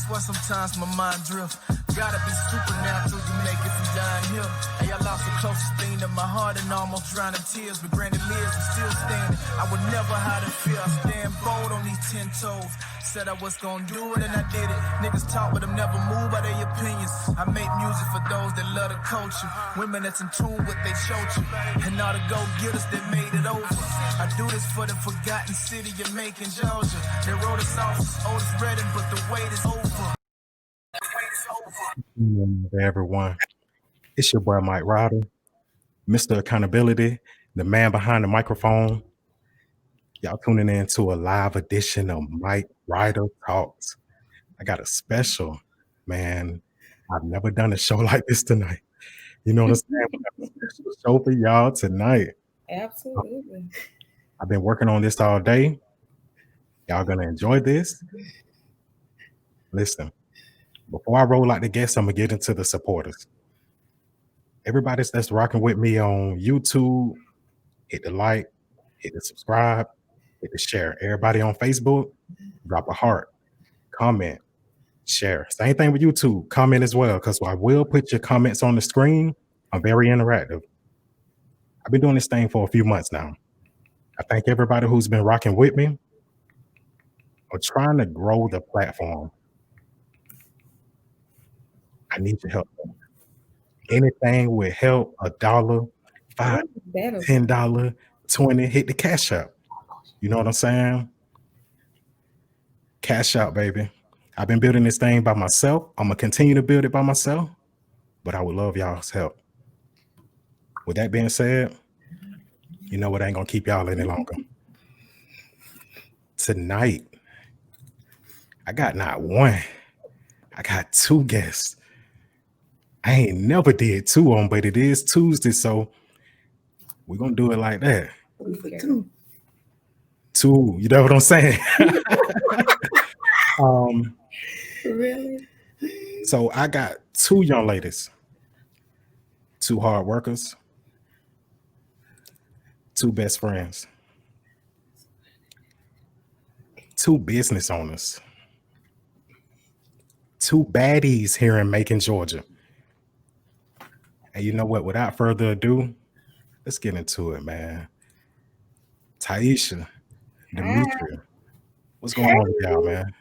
swear sometimes my mind drifts. Gotta be supernatural, you make it from down here. Hey, I lost the closest thing to my heart and almost drowned in tears. But granted, lives and still standing. I would never hide in fear. I stand bold on these 10 toes. Said I was gonna do it and I did it. Niggas talk but I'm never moved by their opinions. I make music for those that love the culture. Women that's in tune with they culture. And all the go-getters that made it over. I do this for the forgotten city of Macon, Georgia. They wrote us off as Otis Redding, but the wait is over. Hey, everyone, it's your boy Mike Ryder, Mr. Accountability, the man behind the microphone. Y'all tuning in to a live edition of Mike Ryder Talks. I got a special, man. I've never done a show like this tonight. You know what I'm saying? We got a special show for y'all tonight. Absolutely. I've been working on this all day. Y'all gonna enjoy this. Listen, before I roll out the guests, I'm gonna get into the supporters. Everybody that's rocking with me on YouTube, hit the like, hit the subscribe, hit the share. Everybody on Facebook, drop a heart, comment, share. Same thing with YouTube, comment as well, because I will put your comments on the screen. I'm very interactive. I've been doing this thing for a few months now. I thank everybody who's been rocking with me. I'm trying to grow the platform. I need your help. Anything will help. $1, $5, $10, $20. Hit the cash out. You know what I'm saying? Cash out, baby. I've been building this thing by myself. I'm gonna continue to build it by myself, but I would love y'all's help. With that being said, you know what? I ain't gonna keep y'all any longer. Tonight, I got not one. I got 2 guests. I ain't never did 2 on, but it is Tuesday, so we're gonna do it like that. 2, you know what I'm saying? Really? So I got 2 young ladies, 2 hard workers, 2 best friends, 2 business owners, 2 baddies here in Macon, Georgia. And you know what? Without further ado, let's get into it, man. Taisha, Metria, what's going on with y'all, man?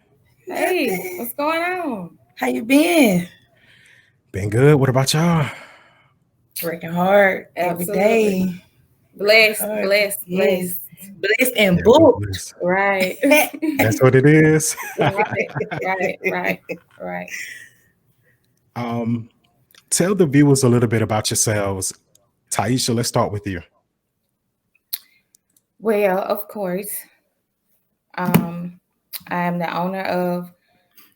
Hey, what's going on? How you been? Been good. What about y'all? Working hard every day. Blessed and booked. Blessed. Right. That's what it is. Right. Tell the viewers a little bit about yourselves. Taisha, let's start with you. Well, of course, I am the owner of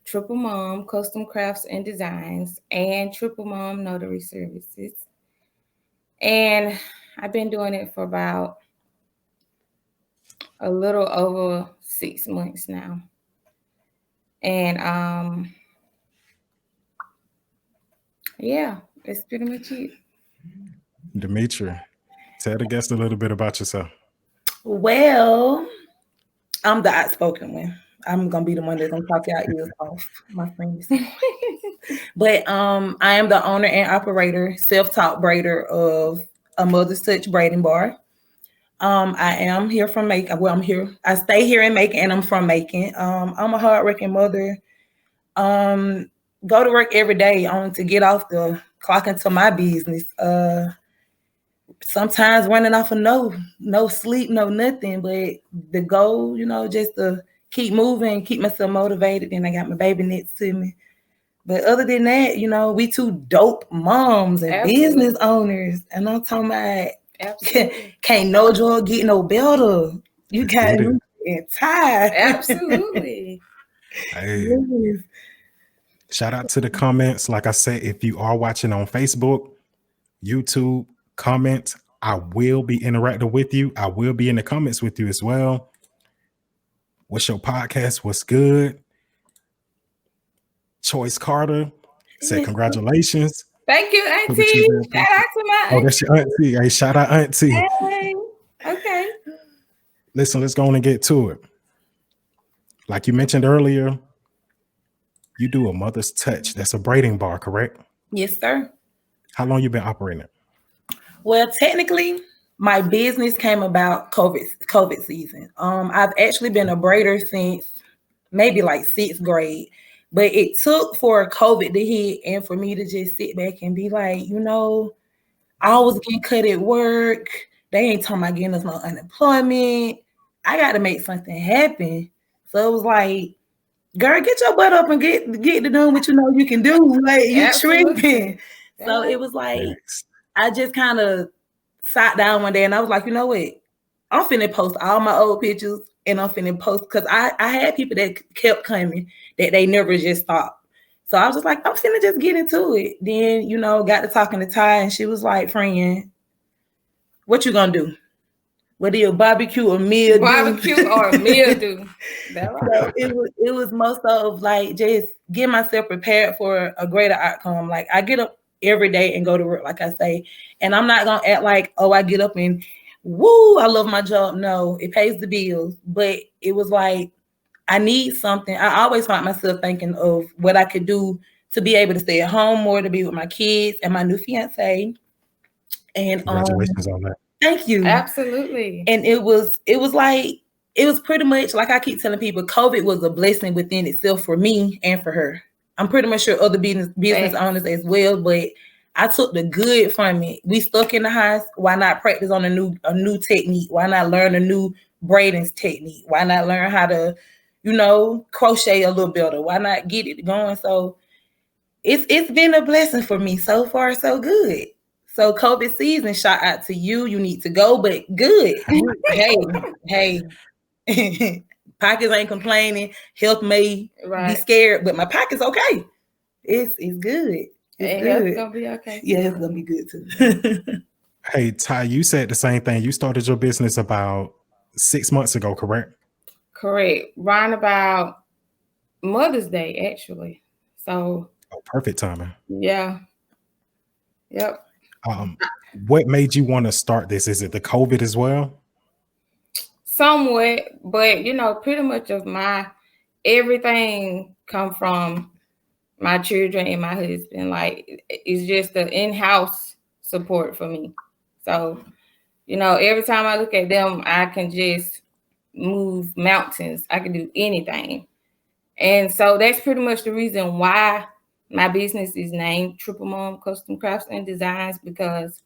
Triple Mom Custom Crafts and Designs and Triple Mom Notary Services. And I've been doing it for about a little over 6 months now. And yeah, that's pretty much it. Demetria, tell the guests a little bit about yourself. Well, I'm the outspoken one. I'm gonna be the one that's gonna talk y'all ears off, my friends. But I am the owner and operator, self-taught braider of a Mother's Touch braiding bar. I am here from Macon. Well, I'm here. I stay here in Macon, and I'm from Macon. I'm a hardworking mother. Go to work every day to get off the clock into my business. Sometimes running off of no sleep, no nothing. But the goal, just to keep moving, keep myself motivated. And I got my baby next to me. But other than that, we 2 dope moms and business owners. And I'm talking about can't no joy get no better. You got and tired. Absolutely. Hey. Yes. Shout out to the comments. Like I said, if you are watching on Facebook, YouTube, comments, I will be interacting with you. I will be in the comments with you as well. What's your podcast? What's good? Choice Carter said congratulations. Thank you, Auntie. Shout out to my auntie. Oh, that's your auntie. Hey, shout out, Auntie. Hey. Okay. Listen, let's go on and get to it. Like you mentioned earlier, You do a mother's touch. That's a braiding bar, correct? Yes, sir. How long you been operating it? Well, technically, my business came about COVID season. I've actually been a braider since maybe like 6th grade, but it took for COVID to hit and for me to just sit back and be like, I was getting cut at work. They ain't talking about getting us no unemployment. I got to make something happen. So it was like, girl, get your butt up and get to doing what you know you can do. Like, you tripping. So it was like, I just kind of sat down one day and I was like, you know what? I'm finna post all my old pictures and I'm finna post, because I had people that kept coming that they never just stopped. So I was just like, I'm finna just get into it. Then, got to talking to Ty and she was like, friend, what you gonna do? Whether you barbecue or meal do. That's right. So it was most of like just get myself prepared for a greater outcome. Like I get up every day and go to work, like I say, and I'm not gonna act like, oh, I get up and woo, I love my job. No, it pays the bills, but it was like I need something. I always find myself thinking of what I could do to be able to stay at home more, to be with my kids and my new fiance. And congratulations on that. Thank you. Absolutely. And it was pretty much like I keep telling people, COVID was a blessing within itself for me and for her. I'm pretty much sure other business owners as well, but I took the good from it. We stuck in the house. Why not practice on a new technique? Why not learn a new braiding technique? Why not learn how to, crochet a little better? Why not get it going? So it's been a blessing for me. So far, so good. So COVID season, shout out to you. You need to go, but good. hey, pockets ain't complaining. Health may be scared, but my pocket's okay. It's good. It's good. It's gonna be okay. Yeah, it's gonna be good too. Hey, Ty, you said the same thing. You started your business about 6 months ago, correct? Correct. Round about Mother's Day, actually. So. Oh, perfect timing. Yeah. Yep. What made you want to start this? Is it the COVID as well? Somewhat, but pretty much of my everything come from my children and my husband. Like, it's just the in-house support for me. So, every time I look at them, I can just move mountains. I can do anything. And so that's pretty much the reason why my business is named Triple Mom Custom Crafts and Designs, because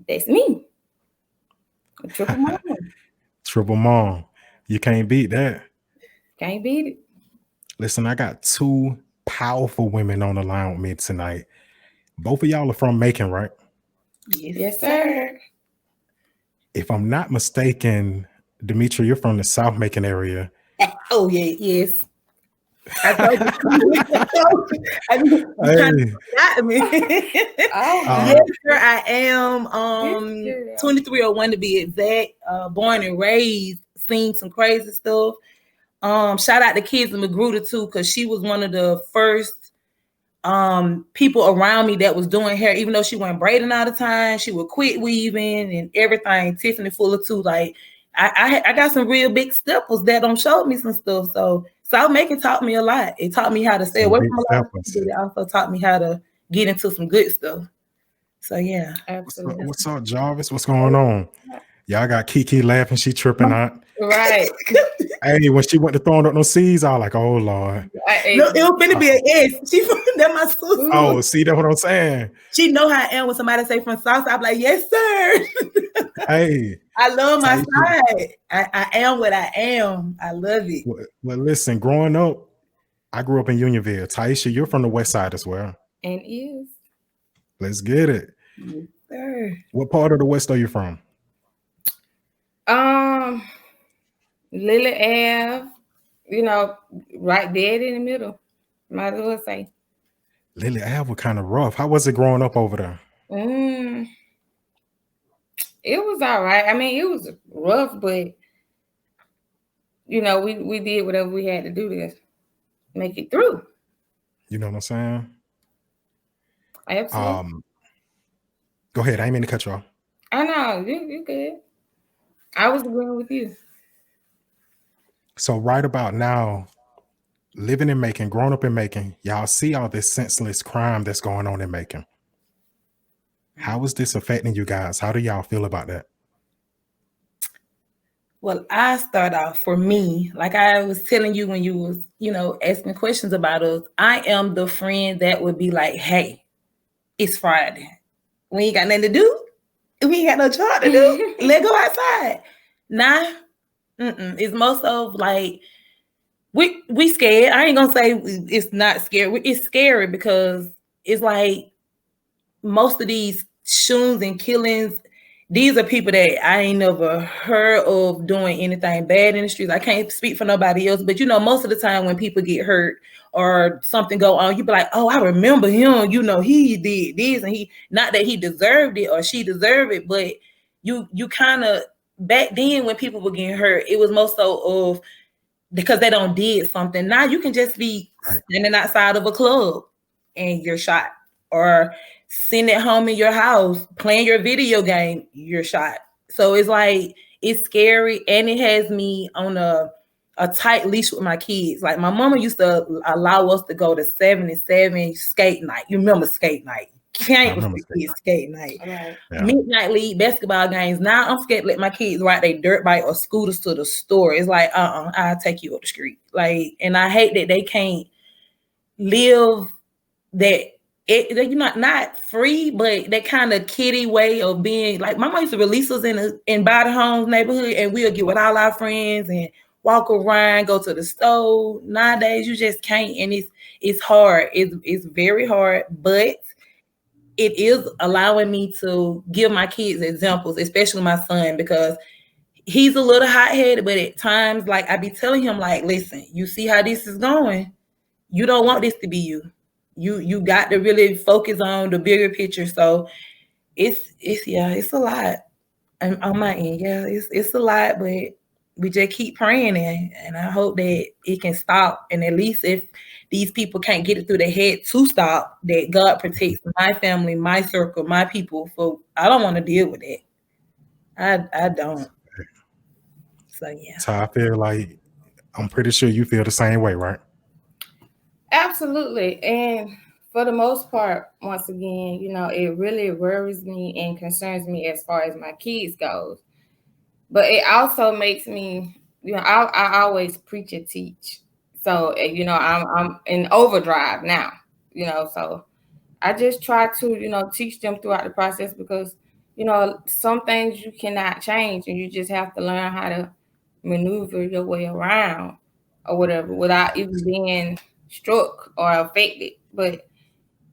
that's me. Triple Mom. Triple Mom. You can't beat that. Can't beat it. Listen, I got 2 powerful women on the line with me tonight. Both of y'all are from Macon, right? Yes, sir. If I'm not mistaken, Metria, you're from the South Macon area. Oh, yeah, yes. I told you. Got me. Yes, sir, I am. 2301 to be exact. Born and raised, seen some crazy stuff. Shout out to Kids in Magruder too, because she was one of the first people around me that was doing hair. Even though she wasn't braiding all the time, she would quit weaving and everything. Tiffany Fuller too. Like I got some real big steppers that showed me some stuff. So South Macon taught me a lot. It taught me how to stay away from a lot of people. It also taught me how to get into some good stuff. So yeah. Absolutely. What's up, Jarvis? What's going on? Y'all got Kiki laughing. She tripping out. Right. Hey, when she went to throwing up no seeds, I was like, oh Lord. No, it was gonna be an S. She that my sister. Oh, see, that's what I'm saying. She know how I am when somebody say from South. I'm like, yes, sir. Hey, I love my side. I am what I am. I love it. Well, listen, growing up, I grew up in Unionville. Taisha, you're from the West Side as well. And is. Let's get it. Yes, sir. What part of the West are you from? Lily Ave, right dead in the middle. Might as well say. Lily Ave was kind of rough. How was it growing up over there? It was all right. I mean, it was rough, but we did whatever we had to do to make it through. You know what I'm saying? Absolutely. Go ahead. I ain't mean to cut you off. I know. You good. I was agreeing with you. So right about now, living in Macon, growing up in Macon, y'all see all this senseless crime that's going on in Macon. How is this affecting you guys? How do y'all feel about that? Well, I start off for me, like I was telling you when you was, asking questions about us. I am the friend that would be like, "Hey, it's Friday. We ain't got nothing to do. We ain't got no chore to do. Let's go outside." Nah, it's most of like we scared. I ain't gonna say it's not scary. It's scary because it's like most of these shootings and killings, these are people that I ain't never heard of doing anything bad in the streets. I can't speak for nobody else, but most of the time when people get hurt or something go on, you be like, "Oh, I remember him. He did this, and he not that he deserved it or she deserved it, but you kind of back then when people were getting hurt, it was most so of because they don't did something. Now you can just be standing outside of a club and you're shot, or sitting at home in your house playing your video game, you're shot. So it's like it's scary, and it has me on a tight leash with my kids. Like my mama used to allow us to go to 77 skate night. You remember skate night? Can't forget skate night. Right. Yeah. Midnight league basketball games. Now I'm scared to let my kids ride their dirt bike or scooters to the store. It's like, I'll take you up the street. Like, and I hate that they can't live that not free, but that kind of kiddie way of being. Like my mom used to release us in Body Homes neighborhood, and we'll get with all our friends and walk around, go to the store. Nowadays, you just can't, and it's hard. It's very hard, but it is allowing me to give my kids examples, especially my son, because he's a little hot-headed, but at times, like I be telling him, like, "Listen, you see how this is going? You don't want this to be you. You got to really focus on the bigger picture." So it's a lot on my end. Yeah, it's a lot, but we just keep praying, and I hope that it can stop. And at least if these people can't get it through their head to stop, that God protects my family, my circle, my people. For I don't want to deal with it. I don't. So yeah. So I feel like I'm pretty sure you feel the same way, right? Absolutely. And for the most part, once again, it really worries me and concerns me as far as my kids goes. But it also makes me, I always preach and teach. So, I'm in overdrive now, so I just try to, teach them throughout the process because, some things you cannot change, and you just have to learn how to maneuver your way around or whatever without even being struck or affected. But,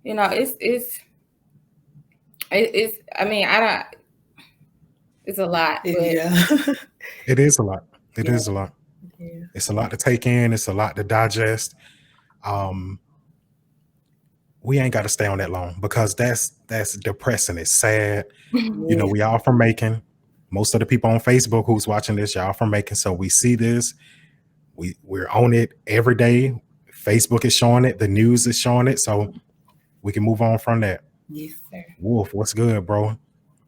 it's I mean, I don't, it's a lot. But yeah. It is a lot. It is a lot. Yeah. It's a lot to take in. It's a lot to digest. We ain't got to stay on that long because that's depressing. It's sad. Yeah. We all from Macon. Most of the people on Facebook who's watching this, y'all from Macon. So we see this. We're on it every day. Facebook is showing it. The news is showing it. So we can move on from that. Yes, sir. Wolf, what's good, bro?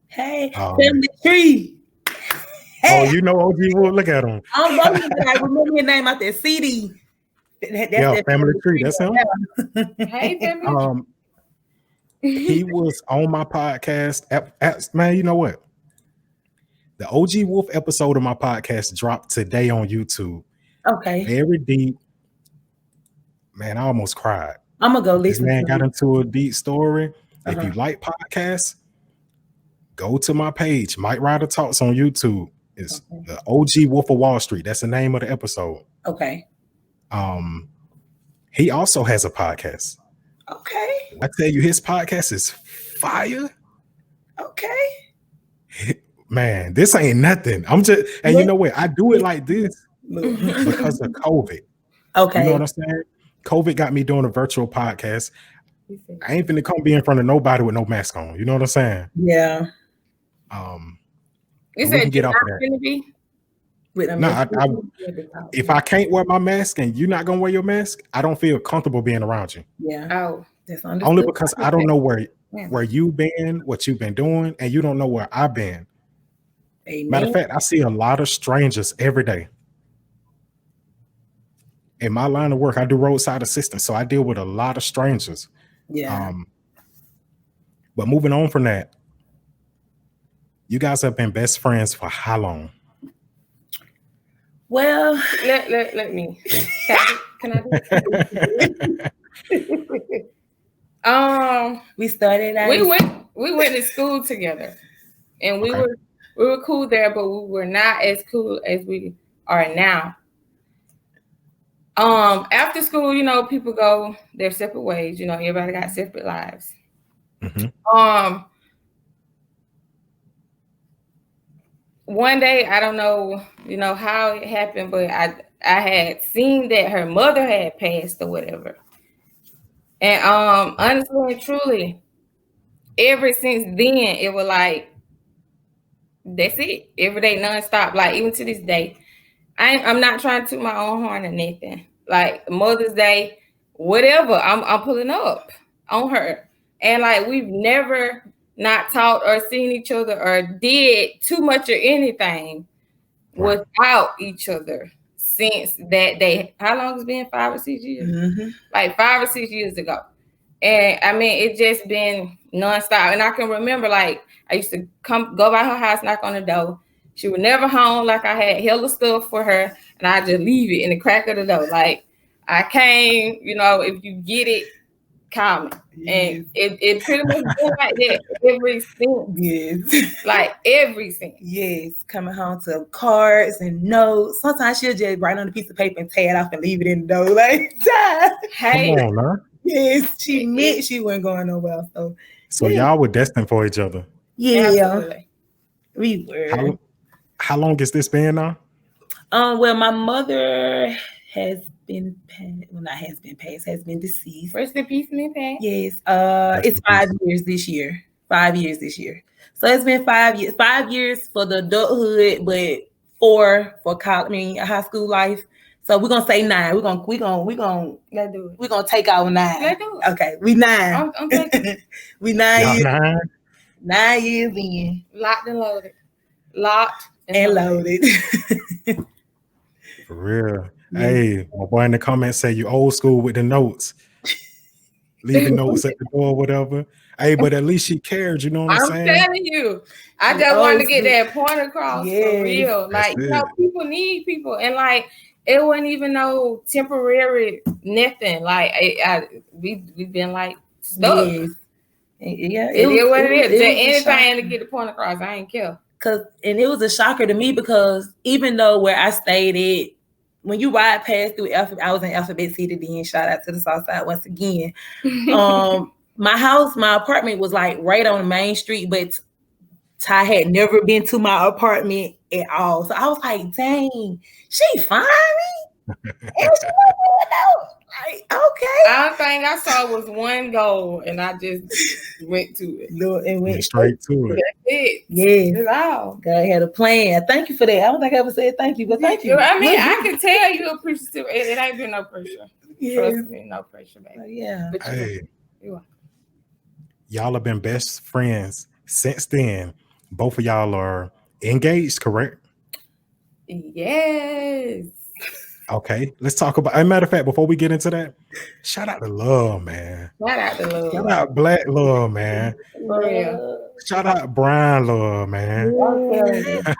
Hey, family tree. Hey. Oh, OG Wolf. Look at him. I'm voting that I remember your name out there. CD. That's Family Tree. That's him. Hey, family. He was on my podcast. Man, you know what? The OG Wolf episode of my podcast dropped today on YouTube. Okay. Very deep. Man, I almost cried. I'm gonna go listen. This man got into a deep story. If you like podcasts, go to my page. Mike Ryder Talks on YouTube. It's the OG Wolf of Wall Street. That's the name of the episode. Okay. He also has a podcast. Okay. I tell you, his podcast is fire. Okay. Man, this ain't nothing. I'm just, and you know what? I do it like this because of COVID. Okay. You know what I'm saying? COVID got me doing a virtual podcast. I ain't finna come be in front of nobody with no mask on. You know what I'm saying? Yeah. You said get off of that. No, if I can't wear my mask and you're not gonna wear your mask, I don't feel comfortable being around you. Yeah. Oh, that's understood. Only because I don't know where you've been, what you've been doing, and you don't know where I've been. Amen. Matter of fact, I see a lot of strangers every day. in my line of work, I do roadside assistance, so I deal with a lot of strangers. Yeah. But moving on from that, you guys have been best friends for how long? Well, Let me. Can I do it? we started out. We went to school together, and we Okay. were cool there, but we were not as cool as we are now. After school, you know, people go their separate ways. You know, everybody got separate lives. Mhm. One day, I don't know, you know, how it happened, but I had seen that her mother had passed or whatever. And honestly and truly, ever since then, it was like, that's it. Every day, nonstop. Like, even to this day, I'm not trying to toot my own horn or nothing. Like, Mother's Day, whatever, I'm pulling up on her. And like, we've never not talked or seen each other or did too much or anything without each other since that day. How long has it been? 5 or 6 years? Mm-hmm. Like 5 or 6 years ago. And I mean, it just been nonstop. And I can remember, like, I used to go by her house, knock on the door. She was never home. Like, I had hella stuff for her, and I just leave it in the crack of the door. Like, I came, you know, if you get it, call me. And it pretty much been like that every since. Yes. Like, every since. Yes. Coming home to cards and notes. Sometimes she'll just write on a piece of paper and tear it off and leave it in the door. Like, hey. Come on, man. Yes, she meant she wasn't going nowhere. So y'all were destined for each other. Yeah. Absolutely. We were. How long has this been now? Well, my mother has been has been deceased. Rest in peace, Miss Pat. Yes. It's 5 years this year. 5 years this year. So it's been 5 years. 5 years for the adulthood, but 4 for college, high school life. So we're gonna say 9. We're gonna Let's do it. We're gonna take out 9. Let's do it. Okay, we 9. I'm taking it. We 9 Y'all years. 9? 9 years in. Locked and loaded. Locked And loaded. For real. Yeah. Hey, my boy in the comments say you old school with the notes. Leaving notes at the door or whatever. Hey, but at least she cared, you know what I'm saying? I'm telling you. I just wanted to get that point across for real. Like, you know, people need people. And like, it wasn't even no temporary nothing. Like, we've been like stuck. Yes. Yeah, it is what it is. Just anything to get the point across. I ain't care. And it was a shocker to me because even though where I stayed at, when you ride past through Alphabet, I was in Alphabet City then. Shout out to the South Side once again. My apartment was like right on the main street, but Ty had never been to my apartment at all. So I was like, dang, she find me? And she like, okay. I think I saw was one goal, and I just went to it. And went straight to it. That's it. Yes. That's all. God had a plan. Thank you for that. I don't think I ever said thank you, but thank you. I mean, I can tell you appreciative. It ain't been no pressure. Yes. Trust me, no pressure, baby. Yeah. But hey, y'all have been best friends since then. Both of y'all are engaged, correct? Yes. Okay, let's talk about. As a matter of fact, before we get into that, shout out to Love, man. Shout out to Love. Shout out Black Love, man. For real. Shout out Brian Love, man. Yeah.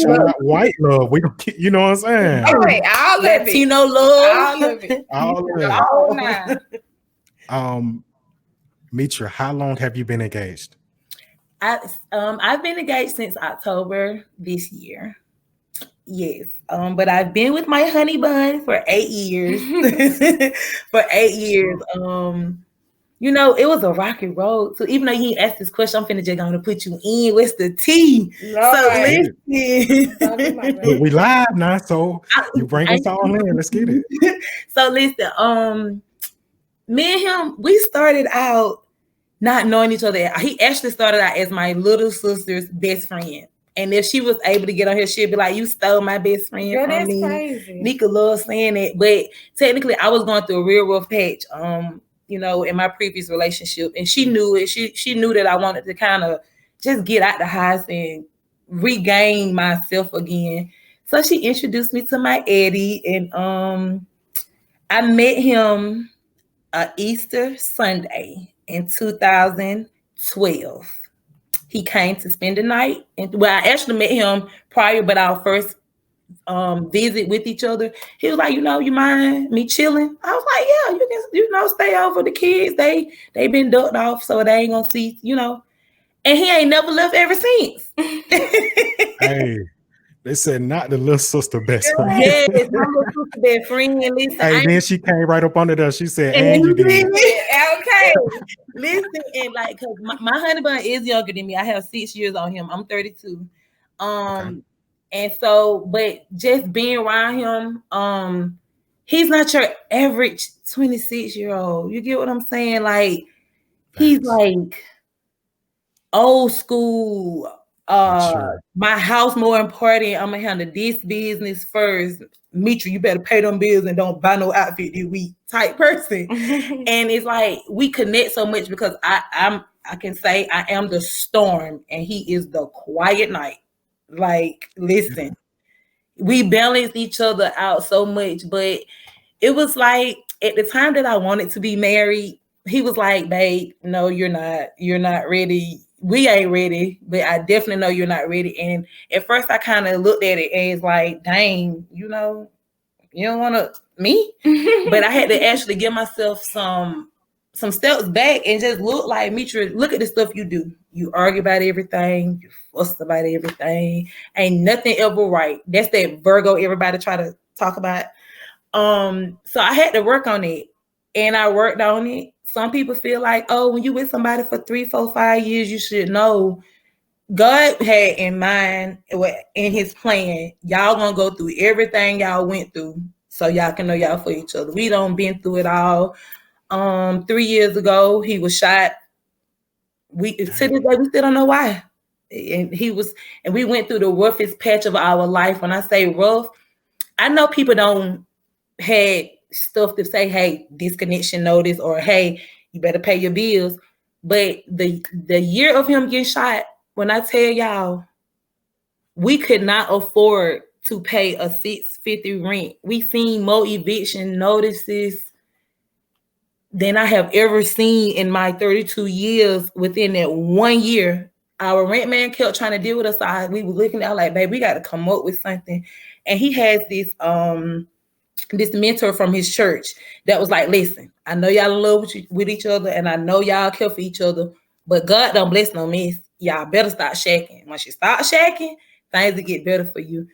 Shout out White Love. We gonna keep, you know what I'm saying? All right, all of it. Latino love. All of it. All of it. All Metria, how long have you been engaged? I've been engaged since October this year. Yes. But I've been with my honey bun for 8 years. For 8 years. You know, it was a rocky road. So even though you asked this question, I'm finna just gonna put you in. What's the tea? Lord. So listen. We live now, so you bring us all in. Let's get it. So listen, me and him, we started out not knowing each other. He actually started out as my little sister's best friend. And if she was able to get on here, she'd be like, you stole my best friend from me. Crazy. Nika loves saying it. But technically, I was going through a real rough patch, you know, in my previous relationship. And she knew it. She knew that I wanted to kind of just get out the house and regain myself again. So she introduced me to my Eddie, and I met him Easter Sunday in 2012. He came to spend the night, and well, I actually met him prior, but our first visit with each other, he was like, you mind me chilling? I was like, yeah, you can, stay over. The kids, they been ducked off, so they ain't gonna see, and he ain't never left ever since. Hey, they said not the little sister best friend. Yes, my little sister best friend. And listen, Hey, then she came right up under there. She said, and and you did. Okay. Listen, and like, cause my honey bun is younger than me. I have 6 years on him. I'm 32. Okay. And so, but just being around him, he's not your average 26-year-old. You get what I'm saying? Like, he's like old school. Sure. My house more important. I'm gonna handle this business first. Metria, you better pay them bills and don't buy no outfit this week type person. And it's like we connect so much because I can say I am the storm and he is the quiet night. Like, listen, we balance each other out so much, but it was like at the time that I wanted to be married, he was like, babe, no, you're not ready. We ain't ready, but I definitely know you're not ready. And at first I kind of looked at it as like, dang, you don't want me? But I had to actually give myself some steps back and just look like, Metria, look at the stuff you do. You argue about everything. You fuss about everything. Ain't nothing ever right. That's that Virgo everybody try to talk about. So I had to work on it. And I worked on it. Some people feel like, oh, when you with somebody for 3, 4, 5 years, you should know. God had in mind, in his plan, y'all gonna go through everything y'all went through so y'all can know y'all for each other. We done been through it all. 3 years ago, he was shot. To this day, we still don't know why. And we went through the roughest patch of our life. When I say rough, I know people don't had stuff to say, hey, disconnection notice, or hey, you better pay your bills. But the year of him getting shot, when I tell y'all, we could not afford to pay a $650 rent. We seen more eviction notices than I have ever seen in my 32 years. Within that 1 year, our rent man kept trying to deal with us. We were looking at like, babe, we got to come up with something. And he has this mentor from his church that was like, listen, I know y'all in love with each other, and I know y'all care for each other, but God don't bless no mess. Y'all better start shacking. Once you start shacking, things will get better for you.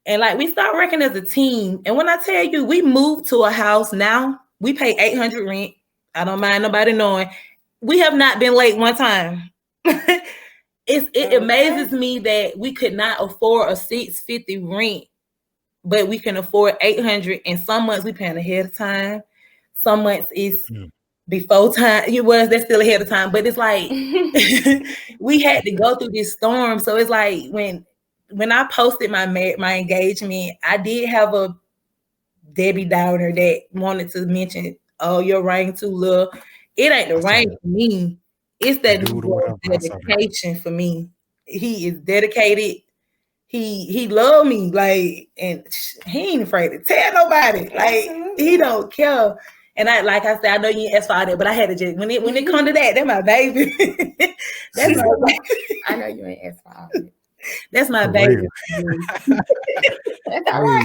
And like, we start working as a team. And when I tell you, we moved to a house now, we pay $800 rent. I don't mind nobody knowing. We have not been late one time. It amazes me that we could not afford a $650 rent, but we can afford $800. And some months we paying ahead of time. Some months it's before time. That's still ahead of time. But it's like we had to go through this storm. So it's like when I posted my engagement, I did have a Debbie Downer that wanted to mention, oh, your ring too little. It ain't the ring for me. It's that dedication for me. He is dedicated. He loved me, like, and he ain't afraid to tell nobody. Like, he don't care. And I said, I know you ain't asked for all that, but I had to just when it come to that's my baby. That's my baby. I know you ain't asked for all that. That's my baby. Hey,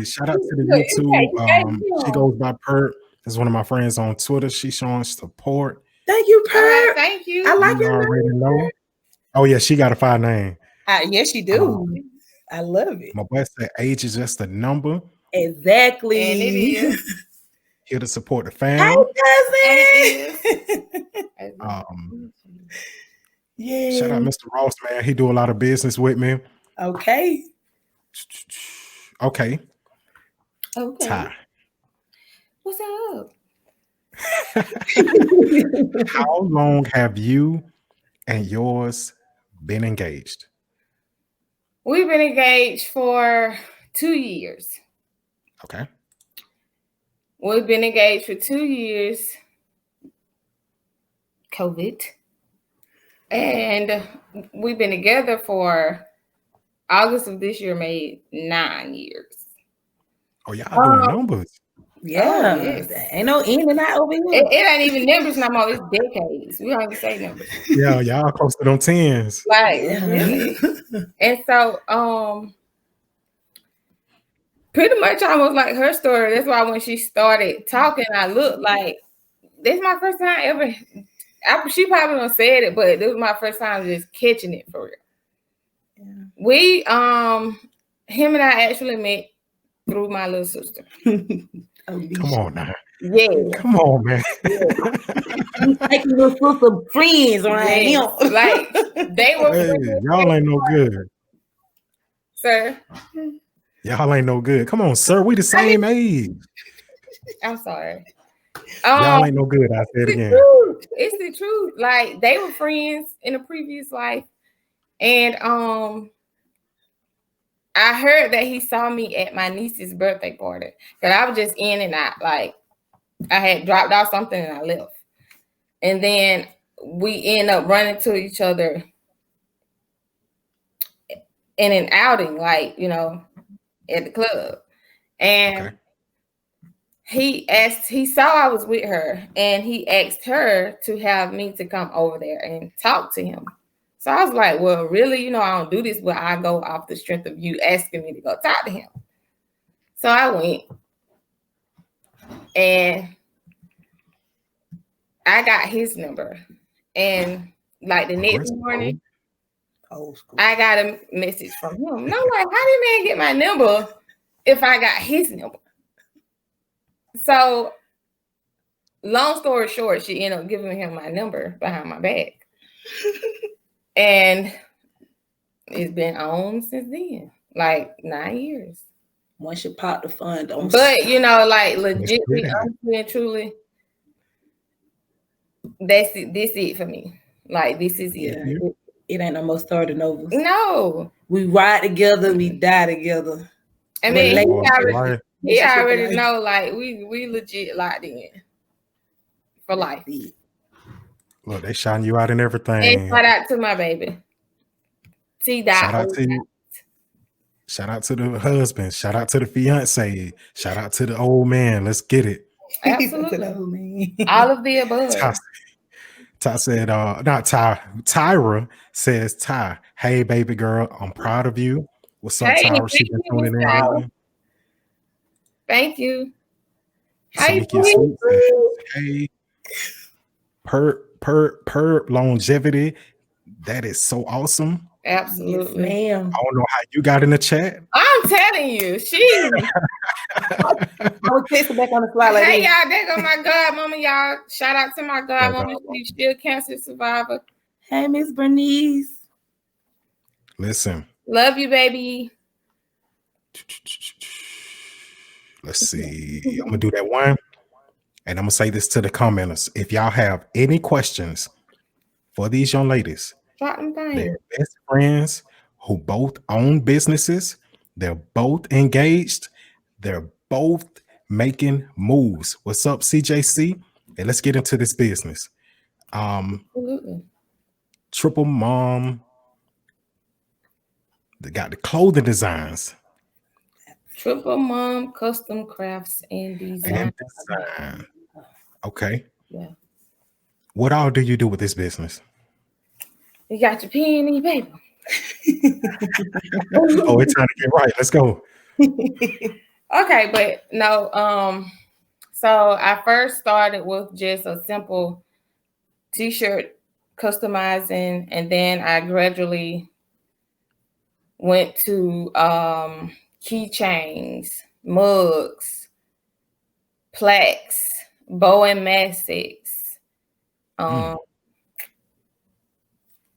shout out to the YouTube. She goes by Perk. Is one of my friends on Twitter. She's showing support. Thank you, Perk. Thank you. I like you already know. Oh yeah, she got a fire name. Yes, she do. I love it. My boy said age is just a number. Exactly. And it is. Here to support the fam. Hey, cousin. Yeah. Shout out Mr. Ross, man. He do a lot of business with me. Okay. Okay. Ty. What's up? How long have you and yours been engaged? We've been engaged for 2 years. Okay. We've been engaged for 2 years. COVID. And we've been together for August of this year made 9 years. Oh, y'all doing numbers. Yeah, yes. ain't no in and out over here. It ain't even numbers no more. It's decades. We don't even say numbers. Yeah, y'all close to them tens. Like, Yeah. really. And so, pretty much almost like her story. That's why when she started talking, I looked like, this is my first time ever. She probably don't said it, but this was my first time just catching it for real. Yeah. We, him and I actually met through my little sister. Come on now. Yeah. Come on, man. Taking your sister friends around him. Like, they were Hey, y'all ain't no good. Sir. Y'all ain't no good. Come on, sir. We the same age. I'm sorry. Y'all ain't no good. I said it again. It's the truth. Like, they were friends in a previous life. And I heard that he saw me at my niece's birthday party. Because I was just in and out. Like, I had dropped off something and I left. And then we end up running to each other in an outing, like, you know, at the club. And he saw I was with her, and he asked her to have me to come over there and talk to him. So I was like, well, really, you know, I don't do this, but I go off the strength of you asking me to go talk to him. So I went, and I got his number. And like the next morning, I got a message from him. And I'm like, how did man get my number if I got his number? So long story short, she ended up giving him my number behind my back. And it's been on since then, like 9 years. Once you pop the fun, don't. But you know, like legitimately, honestly and truly, that's it. This it for me. Like, this is it. It ain't no more starting over. No, we ride together, we die together. I mean, he already know. Like, we legit locked in for life. Look, they shine you out and everything. And shout out to my baby. Shout out to you. Shout out to the husband. Shout out to the fiance. Shout out to the old man. Let's get it. Absolutely. All of the above. Ty said, not Ty. Tyra says, Ty, hey, baby girl, I'm proud of you. What's up, Tyra? She been tuning in. Thank you. Hey, per longevity. That is so awesome. Absolutely. Yes, ma'am. I don't know how you got in the chat. I'm telling you, I was texting back on the fly like, hey, y'all, there go my godmama, y'all. Shout out to my godmama. She's still cancer survivor. Hey, Miss Bernice. Listen. Love you, baby. Let's see. I'm going to do that one. And I'm going to say this to the commenters. If y'all have any questions for these young ladies, drop them down. They're best friends who both own businesses. They're both engaged. They're both making moves. What's up, CJC? And let's get into this business. Absolutely. Triple Mom. They got the clothing designs. Triple Mom Custom Crafts and Design. Okay. Yeah. What all do you do with this business? You got your pen and your paper. Oh, it's time to get right. Let's go. Okay, but no, so I first started with just a simple t-shirt customizing, and then I gradually went to keychains, mugs, plaques, bow and mastics,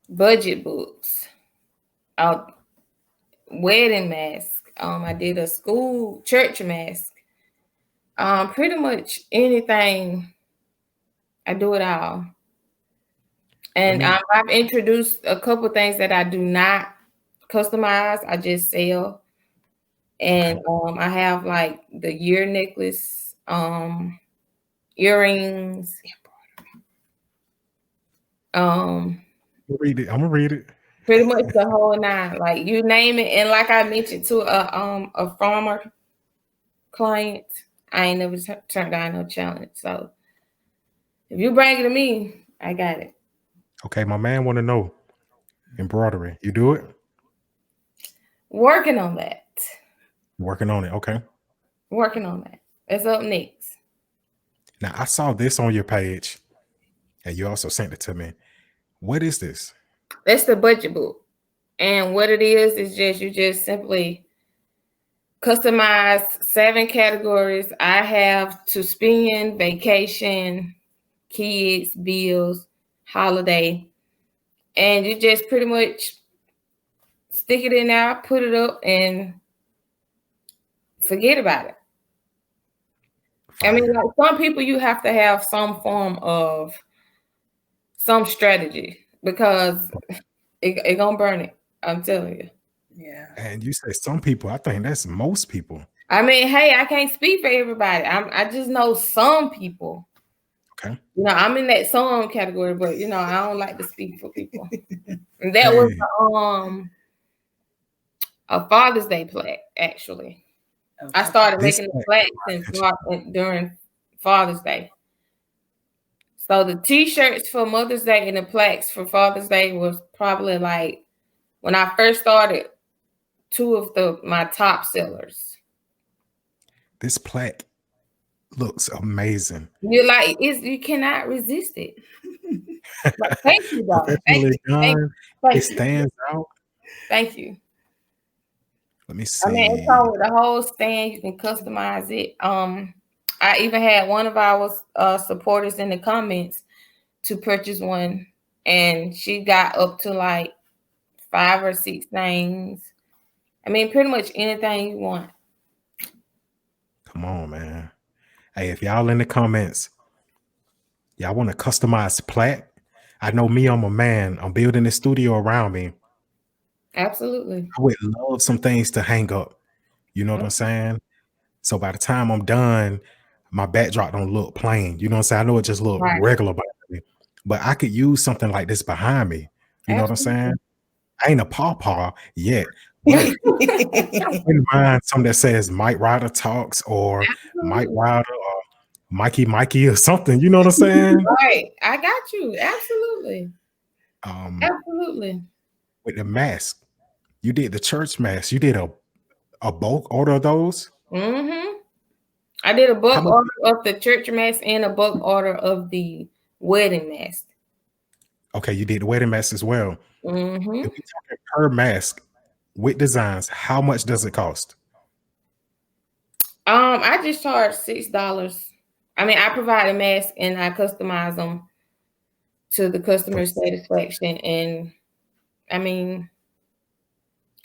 budget books, wedding mask. I did a school church mask. Pretty much anything. I do it all. And I've introduced a couple things that I do not customize. I just sell. And I have like the ear necklace, earrings. Read it. I'm gonna read it. Pretty much the whole nine. Like you name it. And like I mentioned to a farmer client, I ain't never turned down no challenge. So if you bring it to me, I got it. Okay, my man want to know embroidery. You do it? Working on that. Working on it. Okay. Working on that. That's up next. Now I saw this on your page, and you also sent it to me. What is this? That's the budget book. And what it is just you just simply customize 7 categories. I have to spend, vacation, kids, bills, holiday. And you just pretty much stick it in there, put it up, and forget about it. I mean, like some people, you have to have some form of some strategy because it gonna burn it. I'm telling you. Yeah. And you say some people. I think that's most people. I mean, hey, I can't speak for everybody. I just know some people. Okay. You know, I'm in that some category, but you know, I don't like to speak for people. And that was a Father's Day plaque, actually. Okay. I started making the plaques during Father's Day. So the t-shirts for Mother's Day and the plaques for Father's Day was probably like when I first started, 2 of my top sellers. This plaque looks amazing. You're like, you cannot resist it. Like, thank you, though. Thank you. It stands out. Thank you. Let me see. I mean, it's all with the whole stand. You can customize it. I even had one of our supporters in the comments to purchase one, and she got up to like 5 or 6 things. I mean, pretty much anything you want. Come on, man. Hey, if y'all in the comments, y'all want to customize plaque? I know me, I'm a man. I'm building a studio around me. Absolutely. I would love some things to hang up. You know what I'm saying? So by the time I'm done, my backdrop don't look plain. You know what I'm saying? I know it just look regular behind me, but I could use something like this behind me. You know what I'm saying? I ain't a pawpaw yet, but I wouldn't mind something that says Mike Ryder Talks or Mike Ryder or Mikey or something. You know what I'm saying? Right. I got you. Absolutely. Absolutely. With the mask, you did the church mask. You did a bulk order of those? Mm-hmm. I did a bulk order of the church mask and a bulk order of the wedding mask. Okay, you did the wedding mask as well. Mm-hmm. If we talking per mask with designs, how much does it cost? I just charge $6. I mean, I provide a mask and I customize them to the customer's satisfaction. And I mean,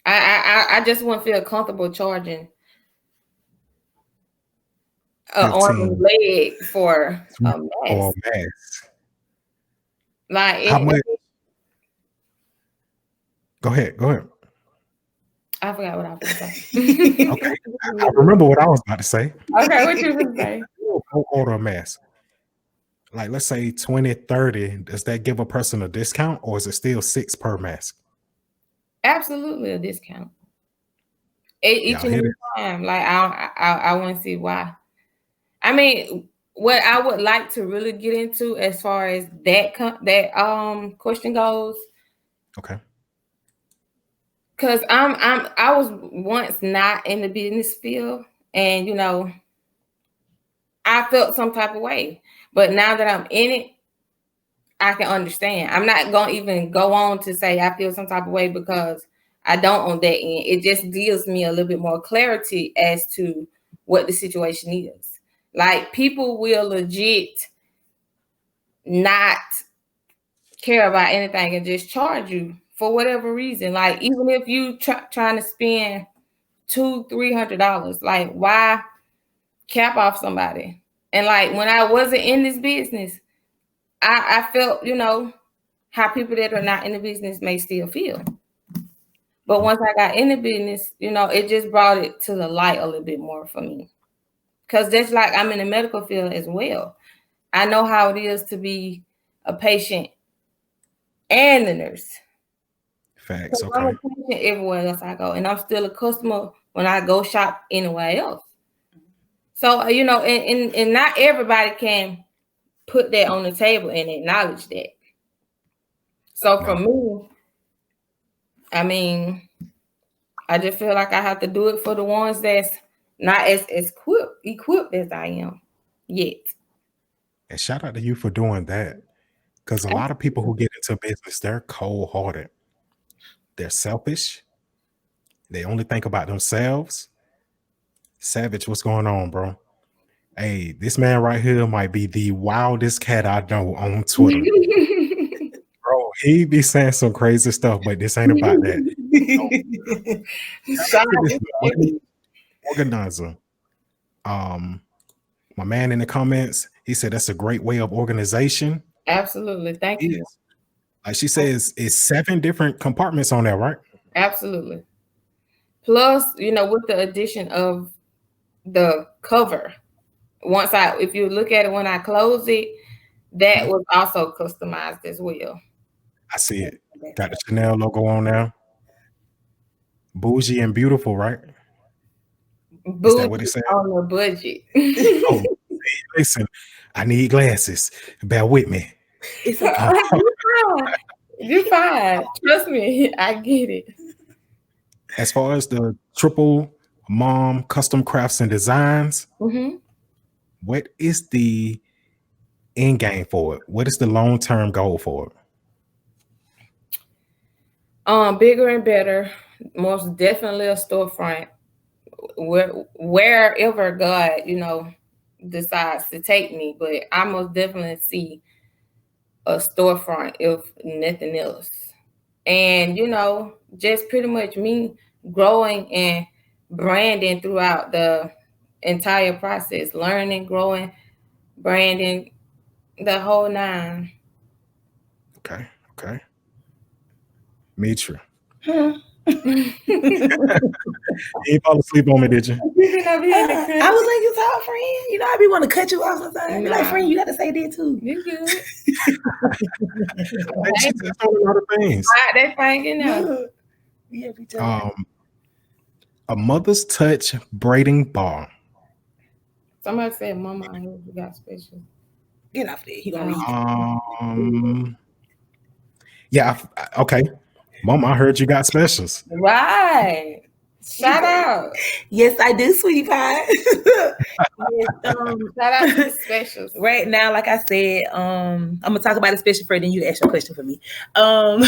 I just wouldn't feel comfortable charging an arm and leg for a mask. Like how much? Go ahead. I forgot what I was going to say. Okay, I remember what I was about to say. Okay, what you going to say? Order a mask. Like, let's say 20, 30. Does that give a person a discount, or is it still $6 per mask? Absolutely a discount. Each and every time. Like, I want to see why. I mean, what I would like to really get into as far as that question goes. Okay. Because I was once not in the business field, and you know, I felt some type of way. But now that I'm in it, I can understand. I'm not gonna even go on to say I feel some type of way because I don't on that end. It just gives me a little bit more clarity as to what the situation is. Like, people will legit not care about anything and just charge you for whatever reason. Like, even if you trying to spend $200-$300, like, why cap off somebody? And like, when I wasn't in this business, I felt, you know, how people that are not in the business may still feel. But once I got in the business, you know, it just brought it to the light a little bit more for me. Because just like I'm in the medical field as well, I know how it is to be a patient and the nurse. Facts. I'm a Okay. patient everywhere else I go, and I'm still a customer when I go shop anywhere else. So and not everybody can put that on the table and acknowledge that. So for me, I mean, I just feel like I have to do it for the ones that's not as equipped as I am yet. And shout out to you for doing that. Because a lot of people who get into business, they're cold-hearted. They're selfish. They only think about themselves. Savage, what's going on, bro? Hey, this man right here might be the wildest cat I know on Twitter. Bro, he be saying some crazy stuff, but this ain't about that. Money organizer. My man in the comments, he said that's a great way of organization. Absolutely. Thank you. Like she says, it's 7 different compartments on there, right? Absolutely. Plus, with the addition of the cover, if you look at it when I close it, that was also customized as well. I see it. Got the Chanel logo on there. Bougie and beautiful, right? Is that what it said? On the budget. Oh, listen, I need glasses. Bear with me. It's You're fine. Trust me, I get it. As far as the Triple Mom Custom Crafts and Designs, what is the end game for it? What is the long-term goal for it? Bigger and better. Most definitely a storefront. Wherever God, decides to take me, but I most definitely see a storefront if nothing else. And just pretty much me growing and branding throughout the entire process, learning, growing, branding, the whole 9. Okay. Metria. You ain't fall asleep on me, did you? I was like, you talk, friend. I be want to cut you off sometimes. Be like, friend, you got to say that too. You good? She's a lot of things. That thing, Yeah, a mother's touch braiding bar. Somebody said, "Mama, I heard you got special." Get off there. He gonna read. Yeah. Okay. Mom, I heard you got specials. Right. Shout out. Yes, I do, sweetie pie. Shout out to the specials. Right now, like I said, I'm gonna talk about the special first, then you ask your question for me. I'm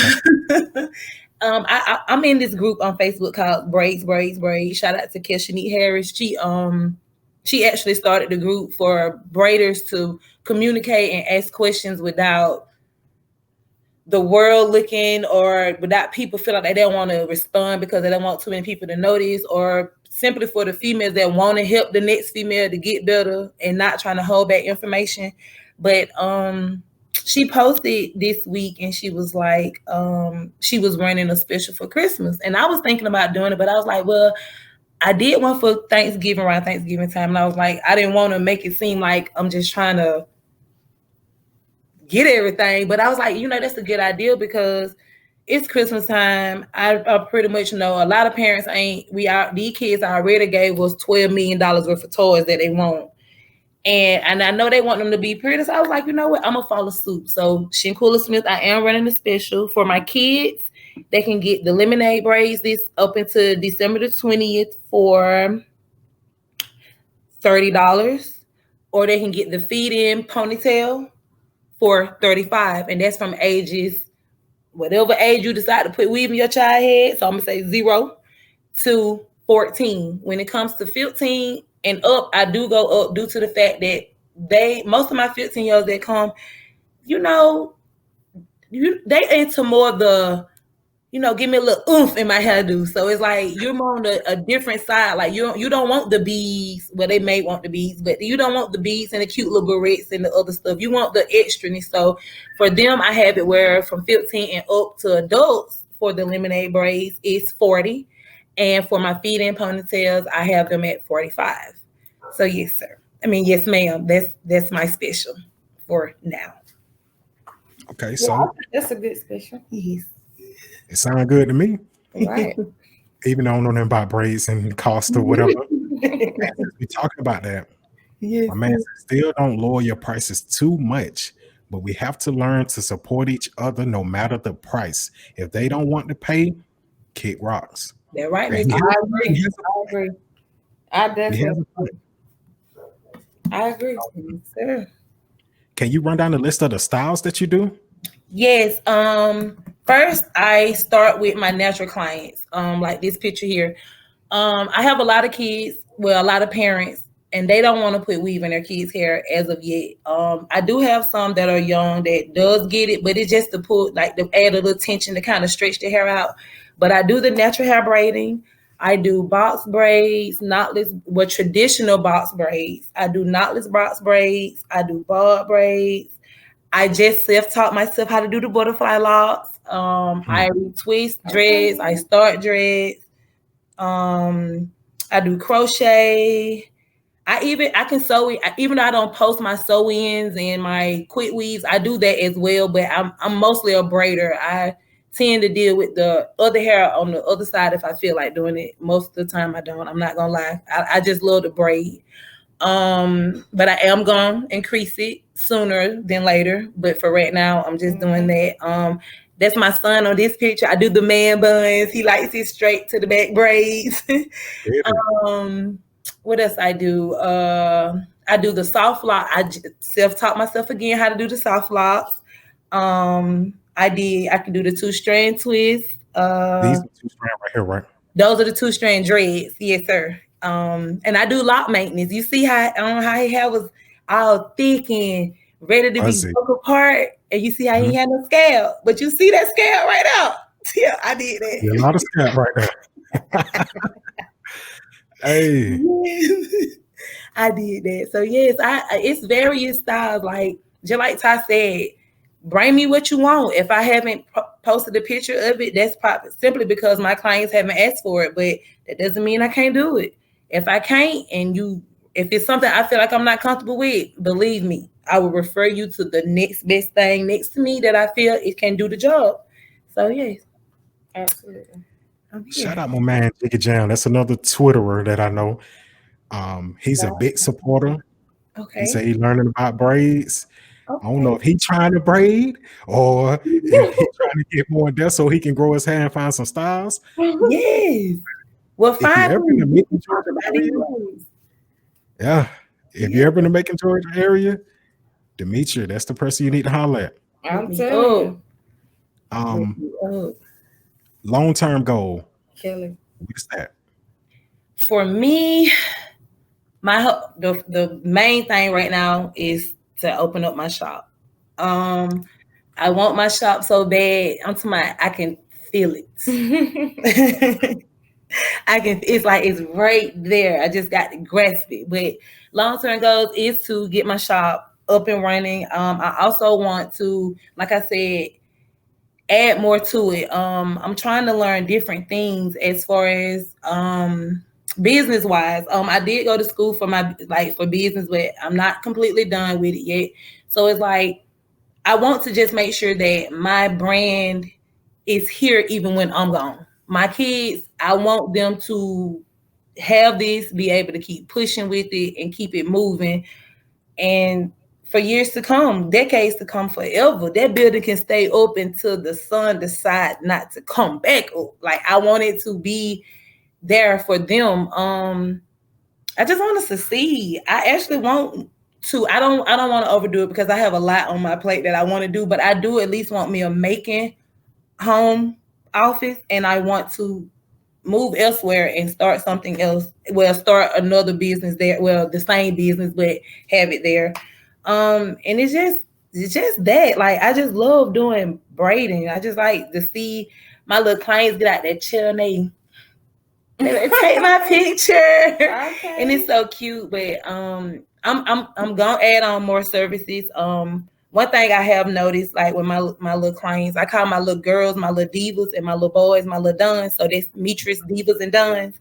in this group on Facebook called Braids. Shout out to Keshanique Harris. She actually started the group for braiders to communicate and ask questions without the world looking, or without people feeling like they don't want to respond because they don't want too many people to notice, or simply for the females that want to help the next female to get better and not trying to hold back information. But she posted this week and she was like, she was running a special for Christmas. And I was thinking about doing it, but I was like, well, I did one for Thanksgiving, around Thanksgiving time. And I was like, I didn't want to make it seem like I'm just trying to get everything. But I was like, that's a good idea because it's Christmas time. I pretty much know a lot of parents these kids already gave us $12 million worth of toys that they want. And I know they want them to be pretty. So I was like, you know what? I'm going to follow suit. So Shinkula Smith, I am running a special for my kids. They can get the lemonade braids this up until December the 20th for $30. Or they can get the feed-in ponytail for $35. And that's from ages, whatever age you decide to put weave in your child head. So I'm going to say 0 to 14. When it comes to 15 and up, I do go up due to the fact that most of my 15-year-olds that come, they into more the, give me a little oomph in my hairdo. So it's like you're more on a different side. Like you don't want the beads. Well, they may want the beads, but you don't want the beads and the cute little barrettes and the other stuff. You want the extraness. So for them, I have it where from 15 and up to adults for the lemonade braids is $40. And for my feed-in ponytails, I have them at $45. So yes, sir. Yes, ma'am. That's my special for now. Okay, so that's a good special. Yes. It sounds good to me. Right. Even though I don't know nothing about braids and cost or whatever. And since we talking about that, Yes. my man said, still don't lower your prices too much, but we have to learn to support each other no matter the price. If they don't want to pay, kick rocks. They're right, And Miss. he I has- agree. he has a- I agree. I he definitely has a point. I agree. Yes, sir. Can you run down the list of the styles that you do? Yes. First I start with my natural clients. Like this picture here. I have a lot of kids, well, a lot of parents, and they don't want to put weave in their kids' hair as of yet. I do have some that are young that does get it, but it's just to put like to add a little tension to kind of stretch the hair out. But I do the natural hair braiding. I do box braids, knotless, well, traditional box braids. I do knotless box braids. I do bob braids. I just self-taught myself how to do the butterfly locks. I twist dreads. I start dreads. I do crochet. I can sew. Even though I don't post my sew-ins and my quick weaves, I do that as well. But I'm mostly a braider. I tend to deal with the other hair on the other side if I feel like doing it. Most of the time I don't. I'm not gonna lie. I just love to braid. But I am gonna increase it sooner than later. But for right now, I'm just doing that. That's my son on this picture. I do the man buns. He likes it straight to the back braids. What else I do? I do the soft lock. I self-taught myself again how to do the soft locks. I can do the 2-strand twist. These are 2-strand right here, right? Those are the 2-strand dreads. Yes, sir. And I do lock maintenance. You see how his hair was all thick and ready to be broke apart, and you see how he had no scalp, but you see that scalp right out. Yeah, I did that. Yeah, a lot of scalp right there. Hey, I did that. So yes, it's various styles. Like just like Ty said, bring me what you want. If I haven't posted a picture of it, that's simply because my clients haven't asked for it. But that doesn't mean I can't do it. If I can't, if it's something I feel like I'm not comfortable with, believe me, I will refer you to the next best thing next to me that I feel it can do the job. So yes, Absolutely. shout out my man Jiggy Jam. That's another Twitterer that I know. He's a big supporter. Okay. He said he's learning about braids. Okay. I don't know if he's trying to braid or if he's trying to get more in depth so he can grow his hair and find some styles. Yes. Well, If you're ever in the Macon, Georgia area, yeah. If you're ever in the Macon, Georgia area, Demetria, that's the person you need to holler at. I'm telling you. Long-term goal. Kelly. What's that? For me, the main thing right now is to open up my shop. I want my shop so bad. I can feel it. It's like it's right there. I just got to grasp it. But long-term goals is to get my shop up and running. I also want to, like I said, add more to it. I'm trying to learn different things as far as business wise. I did go to school for business, but I'm not completely done with it yet. So it's like I want to just make sure that my brand is here even when I'm gone. My kids, I want them to have this, be able to keep pushing with it and keep it moving. And for years to come, decades to come, forever, that building can stay open until the sun decide not to come back up. Like I want it to be there for them. I just want to succeed. I actually want to. I don't want to overdo it because I have a lot on my plate that I want to do. But I do at least want me a making home office, and I want to move elsewhere and start something else. Well, start another business there. Well, the same business, but have it there. And it's just that. Like I just love doing braiding. I just like to see my little clients get out that chair and they take my picture. Okay. And it's so cute. But I'm gonna add on more services. One thing I have noticed, like with my little clients, I call my little girls my little divas and my little boys my little duns. So that's Metria's divas and duns.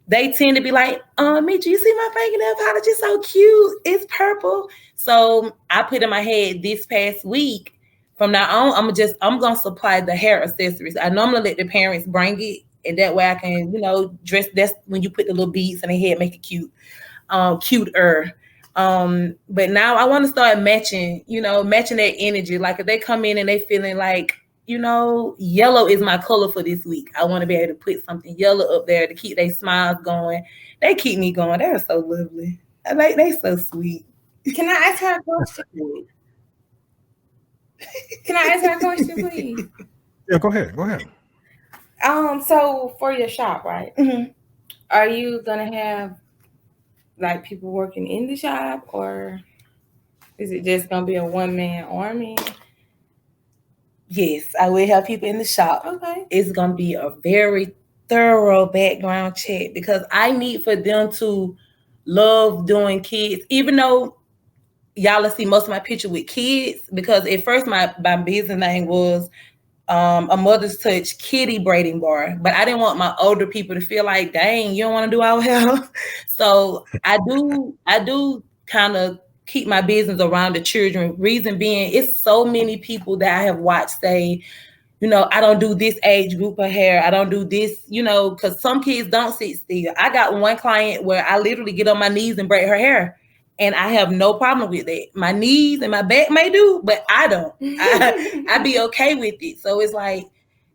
They tend to be like, Metria, you see my fingernail polish is so cute. It's purple. So I put in my head this past week from now on, I'm gonna supply the hair accessories. I normally let the parents bring it, and that way I can, dress. That's when you put the little beads in the head, make it cute, cuter. But now I want to start matching that energy. Like if they come in and they feeling like, yellow is my color for this week, I want to be able to put something yellow up there to keep their smiles going. They keep me going. They're so lovely. They so sweet. Can I ask her a question? Can I ask her a question, please? Yeah, go ahead. So for your shop, right? Mm-hmm. Are you gonna have like people working in the shop, or is it just gonna be a one-man army? Yes, I will have people in the shop. Okay. It's gonna be a very thorough background check because I need for them to love doing kids, even though y'all will see most of my picture with kids, because at first my business name was a Mother's Touch Kitty Braiding Bar, but I didn't want my older people to feel like, dang, you don't want to do our hair. So I do kind of keep my business around the children. Reason being, it's so many people that I have watched say, I don't do this age group of hair. I don't do this, because some kids don't sit still. I got one client where I literally get on my knees and braid her hair. And I have no problem with that. My knees and my back may do, but I don't. I be okay with it. So it's like,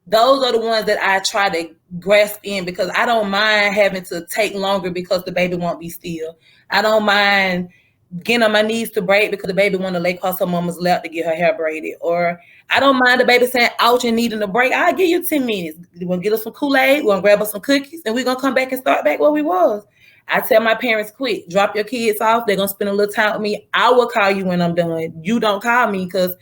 those are the ones that I try to grasp in, because I don't mind having to take longer because the baby won't be still. I don't mind getting on my knees to braid because the baby want to lay across her mama's lap to get her hair braided. Or I don't mind the baby saying, ouch, and needing a break. I'll give you 10 minutes. We're going to get us some Kool-Aid. We're going to grab us some cookies, and we're going to come back and start back where we was. I tell my parents, quick, drop your kids off. They're going to spend a little time with me. I will call you when I'm done. You don't call me, because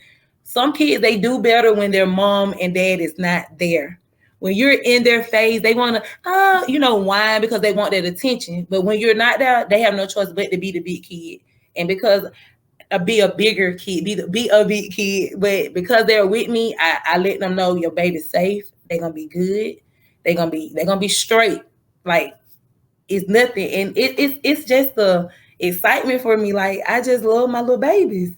some kids, they do better when their mom and dad is not there. When you're in their face, they want to, whine because they want that attention. But when you're not there, they have no choice but to be the big kid. And because be a bigger kid, be a big kid. But because they're with me, I let them know your baby's safe. They're going to be good. They're going to be straight. Like, it's nothing. And it's just the excitement for me. Like, I just love my little babies.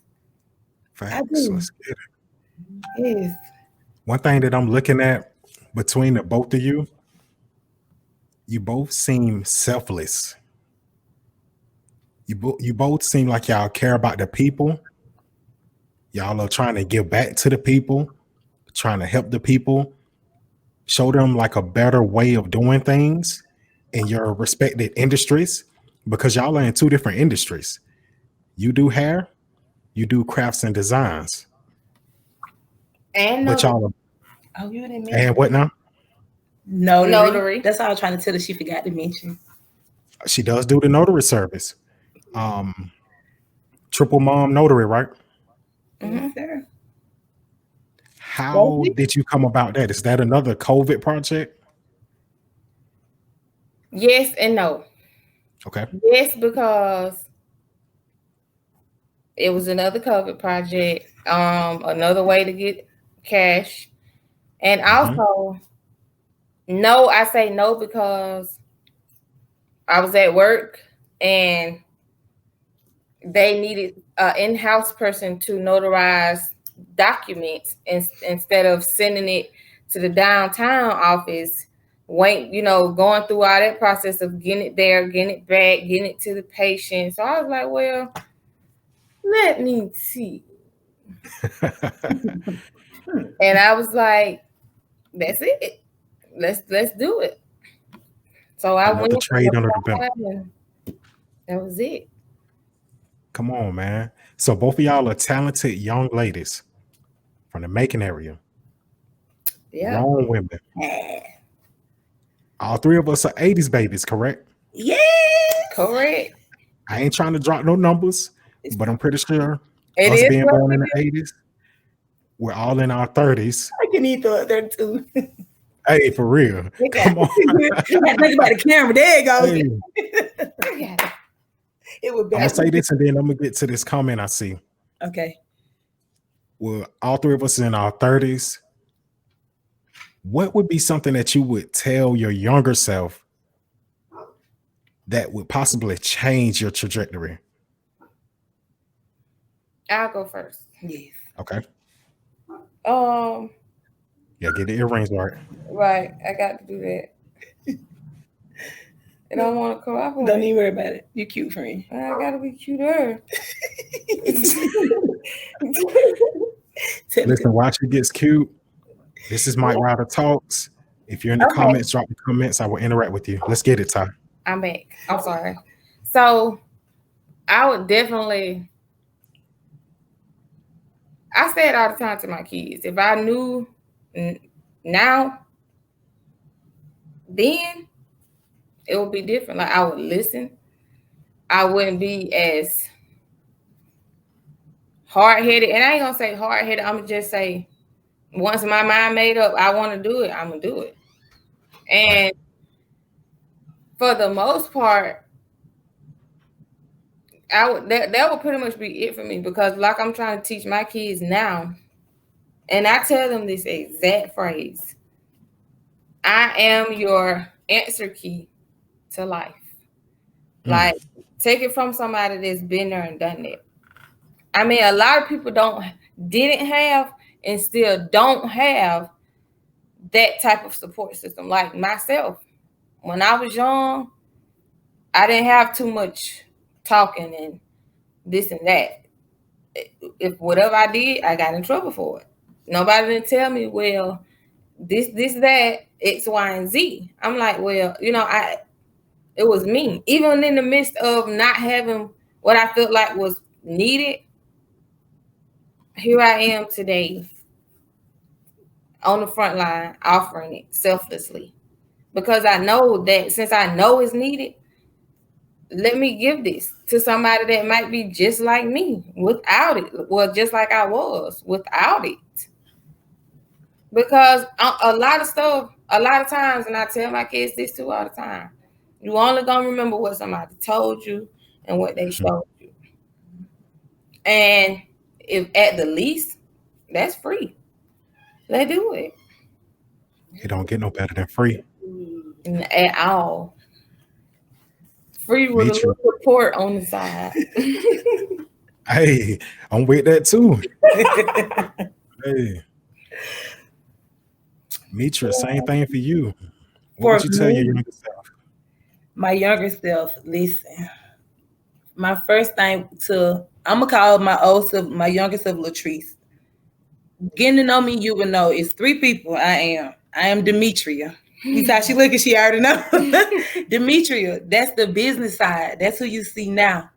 Facts. I do. Let's get it. Yes. One thing that I'm looking at between the both of you both seem selfless. You both seem like y'all care about the people. Y'all are trying to give back to the people, trying to help the people, show them like a better way of doing things in your respected industries, because y'all are in two different industries. You do hair, you do crafts and designs. And but y'all are, you didn't mention. And what now? Notary. That's all I was trying to tell her. She forgot to mention. She does do the notary service. Triple Mom Notary, right? Yes, sir. How did you come about that? Is that another COVID project? Yes and no. Okay. Yes, because it was another COVID project, another way to get cash. And also, no, I say no because I was at work and they needed an in-house person to notarize documents instead of sending it to the downtown office, going through all that process of getting it there, getting it back, getting it to the patient. So I was like, well, let me see. And I was like, that's it. Let's do it. So I went the trade under the belt. And that was it. Come on, man. So both of y'all are talented young ladies from the Macon area. Yeah. Grown women. All three of us are 80s babies, correct? Yes. Correct. I ain't trying to drop no numbers, but I'm pretty sure It us is being born in the 80s, we're all in our 30s. I can eat there too. Hey, for real. Come on. You got to think about the camera. There it goes. Hey. It would be. I'm gonna say this and then I'm gonna get to this comment I see. Okay. Well, all three of us in our 30s. What would be something that you would tell your younger self that would possibly change your trajectory? I'll go first. Yes. Okay. Yeah, get the earrings right. Right. I got to do that. I don't want to cooperate. Don't even worry about it. You're cute, friend. I gotta be cuter. Listen, watch it gets cute. This is Mike Ryder Talks. If you're in the comments, drop the comments. I will interact with you. Let's get it, Ty. I'm back. I'm sorry. So I would definitely, I say it all the time to my kids. If I knew now, then it would be different. Like I would listen. I wouldn't be as hard-headed. And I ain't gonna say hard-headed. I'm gonna just say once my mind made up, I want to do it, I'm gonna do it. And for the most part, that would pretty much be it for me, because like I'm trying to teach my kids now, and I tell them this exact phrase: I am your answer key to life. Like, take it from somebody that's been there and done it. I mean, a lot of people didn't have and still don't have that type of support system. Like myself, when I was young, I didn't have too much talking and this and that. If whatever I did, I got in trouble for it. Nobody didn't tell me, well, this, that, X, Y, and Z. I'm like, well, it was me. Even in the midst of not having what I felt like was needed, here I am today on the front line offering it selflessly. Because I know that since I know it's needed, let me give this to somebody that might be just like me without it. Well, just like I was without it. Because a lot of times, and I tell my kids this too all the time, you only gonna remember what somebody told you and what they showed you. And if at the least, that's free. They do it. It don't get no better than free. At all. Free with a little support on the side. Hey, I'm with that too. Hey. Metria, same thing for you. What would you tell your younger self? My younger self, listen. My first thing I'm gonna call my younger self Latrice. Getting to know me, you will know it's 3 people. I am Demetria. You see how she looking? She already know. Demetria, that's the business side. That's who you see now.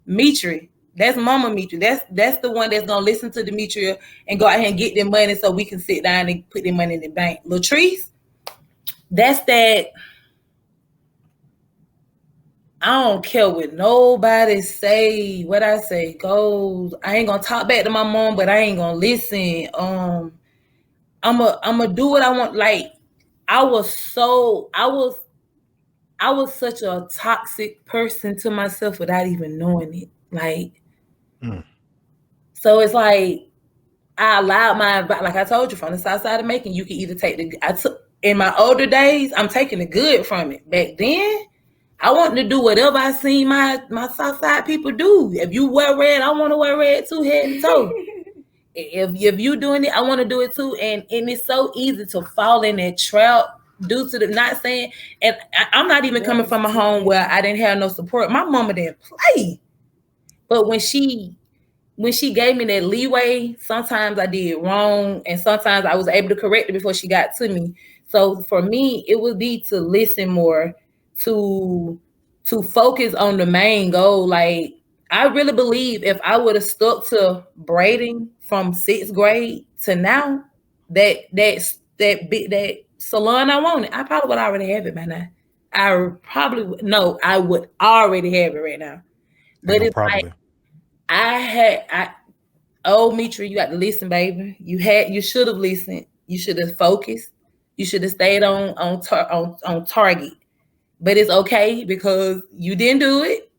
Metria, that's Mama Metria. That's the one that's gonna listen to Demetria and go out here and get their money so we can sit down and put their money in the bank. Latrice, that's that. I don't care what nobody say. What I say goes. I ain't gonna talk back to my mom, but I ain't gonna listen. I'm do what I want. Like I was such a toxic person to myself without even knowing it. Like, so it's like I allowed like I told you, from the south side of Macon, you can either take in my older days, I'm taking the good from it. Back then, I wanted to do whatever I seen my south side people do. If you wear red, I want to wear red too, head to toe. If you doing it, I want to do it too. And it's so easy to fall in that trap due to the not saying. And I'm not even coming from a home where I didn't have no support. My mama didn't play. But when she gave me that leeway, sometimes I did wrong, and sometimes I was able to correct it before she got to me. So for me, it would be to listen more, to focus on the main goal. Like, I really believe if I would have stuck to braiding from 6th grade to now, that salon I wanted, I probably would already have it by now. I would already have it right now. But it's like Metria, you got to listen, baby. You should have listened. You should have focused. You should have stayed on target. But it's okay because you didn't do it.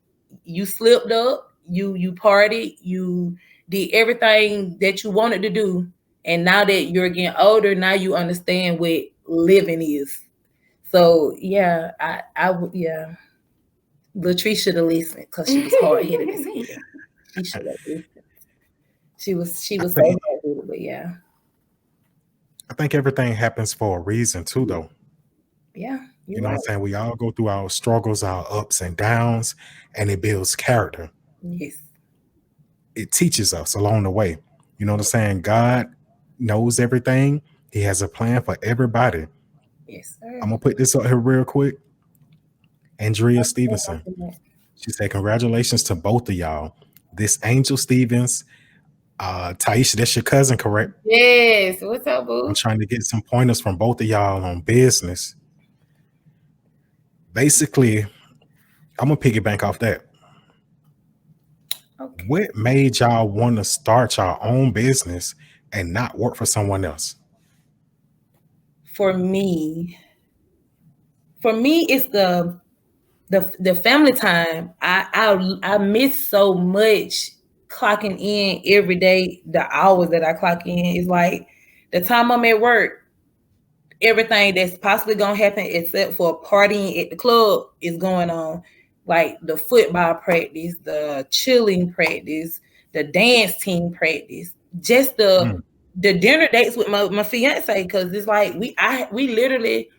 You slipped up. You partied. You did everything that you wanted to do. And now that you're getting older, now you understand what living is. So yeah, I would Latrice should have listened because she was hard headed as hell. She should have listened. She was so hard headed, but yeah. I think everything happens for a reason too, though. Yeah, You you're know what I'm right. saying? We all go through our struggles, our ups and downs, and it builds character. Yes. It teaches us along the way. You know what I'm saying? God knows everything. He has a plan for everybody. Yes, sir. I'm gonna put this up here real quick. Andrea Stevenson. She said, "Congratulations to both of y'all. This Angel Stevens, Taisha, that's your cousin, correct? Yes. What's up, I'm boo? trying to get some pointers from both of y'all on business. Basically, I'm gonna piggyback off that. Okay. What made y'all want to start your own business and not work for someone else?" For me, it's the family time. I miss so much clocking in every day. The hours that I clock in is like the time I'm at work. Everything that's possibly gonna happen, except for partying at the club, is going on. Like the football practice, the chilling practice, the dance team practice, just the dinner dates with my fiance. Because it's like we literally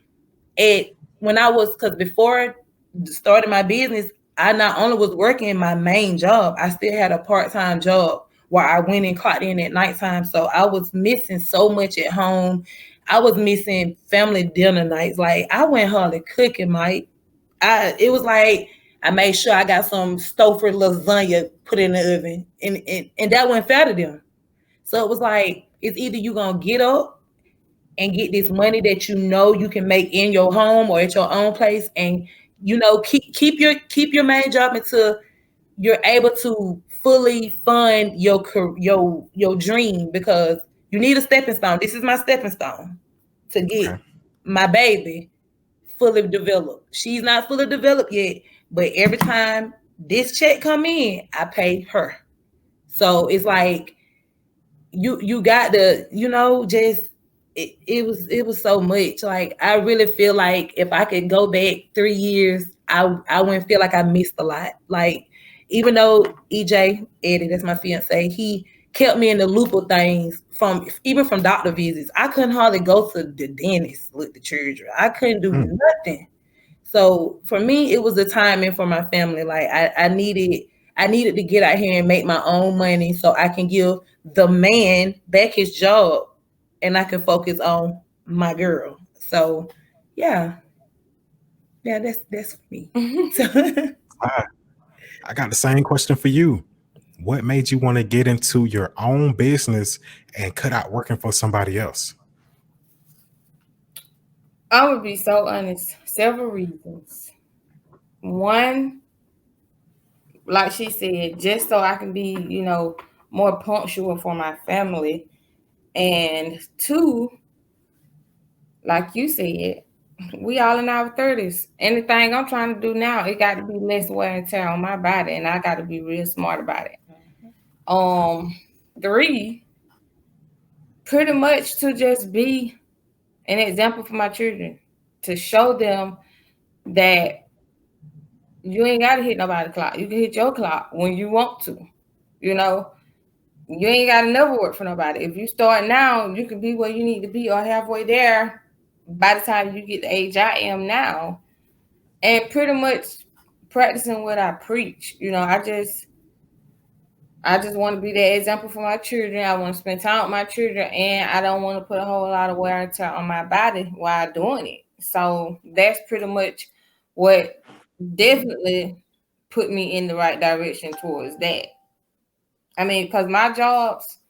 at when I was, because before starting my business, I not only was working my main job, I still had a part-time job where I went and clocked in at nighttime. So I was missing so much at home. I was missing family dinner nights. Like I went hardly cooking, Mike. It was like I made sure I got some Stouffer lasagna put in the oven, and that went fair to them. So it was like it's either you gonna get up and get this money that you know you can make in your home or at your own place, and keep your main job until you're able to fully fund your dream, because you need a stepping stone. This is my stepping stone to get Okay. my baby fully developed. She's not fully developed yet, but every time this check come in, I pay her. So it's like you got to, just it was so much. Like I really feel like if I could go back 3 years, I wouldn't feel like I missed a lot. Like even though Eddie, that's my fiance, he kept me in the loop of things, from doctor visits. I couldn't hardly go to the dentist with the children. I couldn't do nothing. So for me, it was the timing for my family. Like I needed to get out here and make my own money so I can give the man back his job and I can focus on my girl. So yeah. Yeah, that's for me. I got the same question for you. What made you want to get into your own business and cut out working for somebody else? I would be so honest. Several reasons. One, like she said, just so I can be, more punctual for my family. And two, like you said, we all in our 30s. Anything I'm trying to do now, it got to be less wear and tear on my body, and I got to be real smart about it. Three, pretty much to just be an example for my children, to show them that you ain't got to hit nobody's clock. You can hit your clock when you want to. You ain't got to never work for nobody. If you start now, you can be where you need to be or halfway there by the time you get the age I am now. And pretty much practicing what I preach. I just want to be that example for my children. I want to spend time with my children, and I don't want to put a whole lot of wear and tear on my body while doing it. So that's pretty much what definitely put me in the right direction towards that. I mean, because my jobs,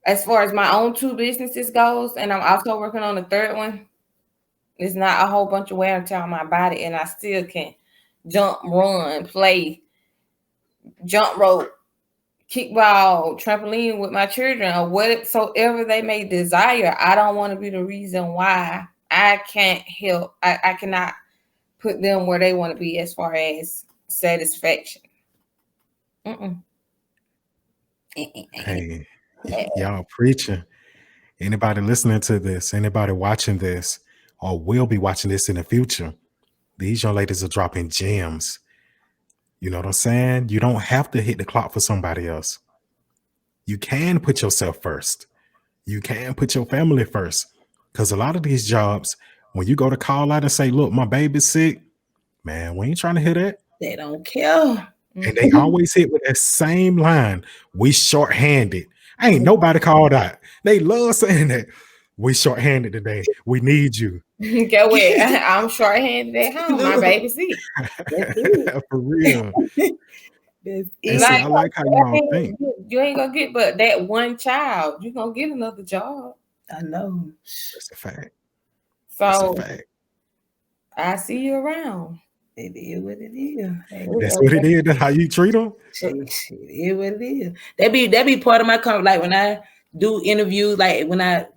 as far as my own 2 businesses goes, and I'm also working on the third one, it's not a whole bunch of wear and tear on my body, and I still can jump, run, play, jump rope, kickball, trampoline with my children, or whatsoever they may desire. I don't want to be the reason why I can't help. I cannot put them where they want to be as far as satisfaction. Hey, y'all preaching. Anybody listening to this, anybody watching this, or will be watching this in the future, these young ladies are dropping gems. You know what I'm saying? You don't have to hit the clock for somebody else. You can put yourself first. you can put your family first. Because a lot of these jobs, when you go to call out and say, look, my baby's sick, man, we ain't trying to hear that. They don't care. And they always hit with that same line. We shorthanded. Ain't nobody called out. They love saying that. We shorthanded today. We need you. Go away. I'm short-handed at home. My baby's sick. For real. That's And see, I like how y'all think. You ain't gonna get but that one child. You're gonna get another job. I know. That's a fact. So That's a fact. I see you around. It is what it is. That's what it is. That's how you treat them. It is what it is. That be part of my like when I do interviews, like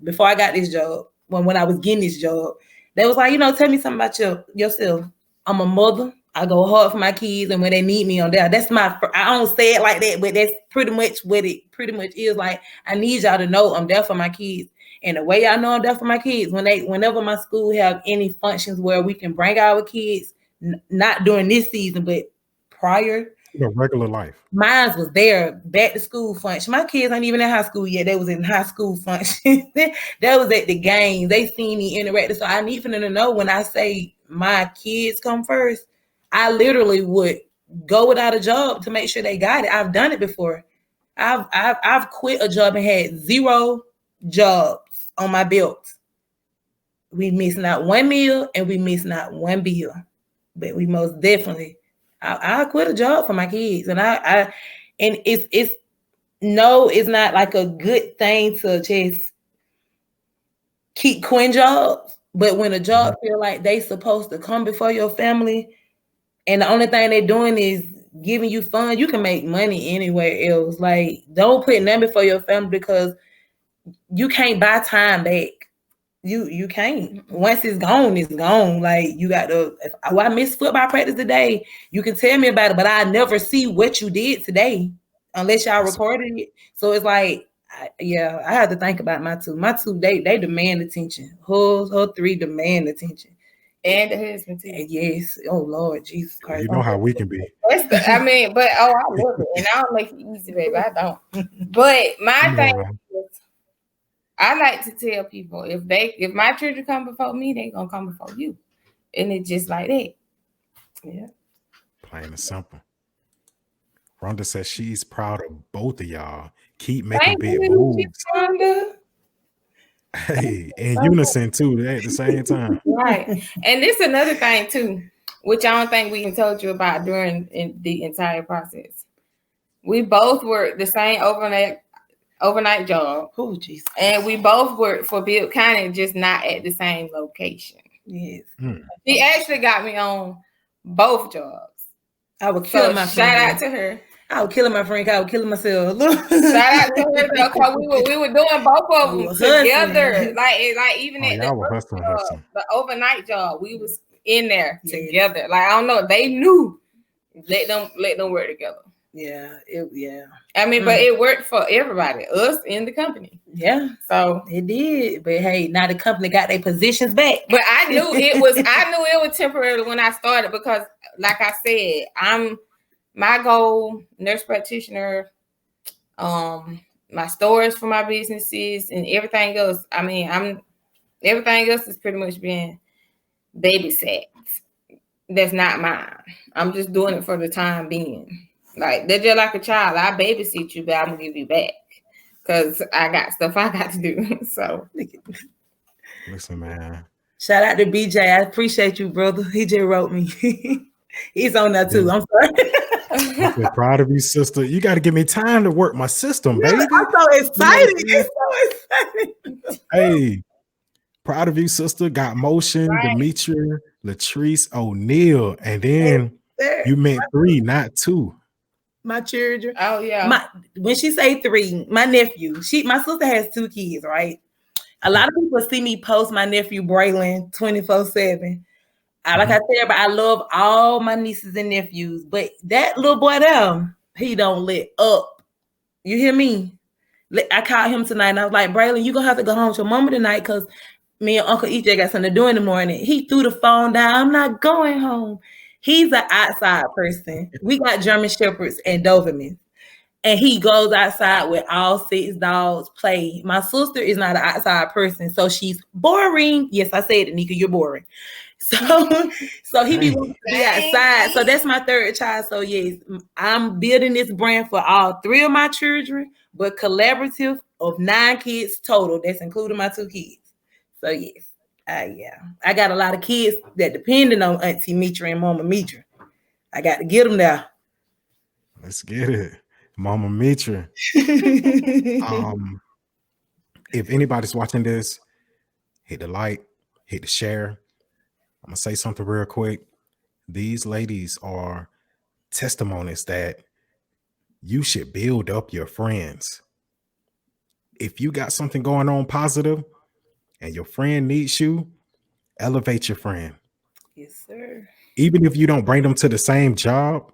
before I got this job, when I was getting this job, they was like, tell me something about yourself. I'm a mother. I go hard for my kids, and when they need me, I'm there. That's I don't say it like that, but that's pretty much what it pretty much is. Like, I need y'all to know I'm there for my kids. And the way y'all know I'm there for my kids, whenever my school have any functions where we can bring our kids, not during this season, but prior. Regular life. Mine was there, back to school function. My kids ain't even in high school yet. They was in high school function. That was at the games. They seen me interacting. So I need for them to know when I say my kids come first, I literally would go without a job to make sure they got it. I've done it before. I've quit a job and had 0 jobs on my belt. We missed not one meal and we missed not one bill. But we most definitely, I quit a job for my kids. And it's not like a good thing to just keep quitting jobs. But when a job feel like they supposed to come before your family, and the only thing they're doing is giving you fun, you can make money anywhere else. Like, don't put nothing before your family because you can't buy time back. You can't. Once it's gone, it's gone. Like, you got to, I missed football practice today. You can tell me about it, but I never see what you did today unless y'all recorded it. So it's like, I had to think about my two. My two, they demand attention. Her 3 demand attention. And the husband too. Yes. Oh Lord, Jesus Christ. You know how we can be. But I love it. And I don't make it easy, baby. I don't. But my thing is, I like to tell people if my children come before me, they gonna come before you. And it's just like that. Yeah. Plain and simple. Rhonda says she's proud of both of y'all. Keep making big moves. Rhonda. Hey, in unison too, at the same time. Right. And this is another thing too, which I don't think we can told you about during the entire process. We both worked the same overnight job. Oh, Jesus. And we both worked for Bill County, just not at the same location. Yes. She actually got me on both jobs. I would kill my friend. Shout out to her. I was killing my friend. I was killing myself. Shout out to her because we were doing both of them together. Like even at the overnight job, we was in there together. Like, I don't know, they knew. Let them work together. Yeah. I mean, but it worked for everybody, us in the company. Yeah. So it did. But hey, now the company got their positions back. But I knew it was temporary when I started because, like I said, my goal, nurse practitioner, my stores for my businesses and everything else. I mean, everything else is pretty much being babysat. That's not mine. I'm just doing it for the time being. Like, they're just like a child. I babysit you, but I'm gonna give you back because I got stuff I got to do. So, listen, man. Shout out to BJ. I appreciate you, brother. He just wrote me. He's on that too. I'm sorry. I'm so proud of you, sister. You got to give me time to work my system, baby. I'm so excited. It's so excited. Hey, proud of you, sister. Got motion, right. Metria, Latrice, O'Neal, and then you meant 3, not 2. My children. Oh yeah. When she say 3, my nephew. My sister has 2 kids, right? A lot of people see me post my nephew Braylon 24/7. Like I said, but I love all my nieces and nephews. But that little boy there, he don't let up. You hear me? I called him tonight and I was like, Braylon, you're going to have to go home with your mama tonight because me and Uncle EJ got something to do in the morning. He threw the phone down. I'm not going home. He's an outside person. We got German Shepherds and Dobermans. And he goes outside with all 6 dogs, play. My sister is not an outside person, so she's boring. Yes, I said it, Nika, you're boring. So he be wanting to be outside. So that's my third child. So yes, I'm building this brand for all 3 of my children, but collaborative of 9 kids total. That's including my 2 kids. So yes, yeah, I got a lot of kids that depending on Auntie Metria and Mama Metria. I got to get them there. Let's get it, Mama Metria. If anybody's watching this, hit the like, hit the share. I'm gonna say something real quick. These ladies are testimonies that you should build up your friends. If you got something going on positive and your friend needs you, elevate your friend. Yes, sir. Even if you don't bring them to the same job,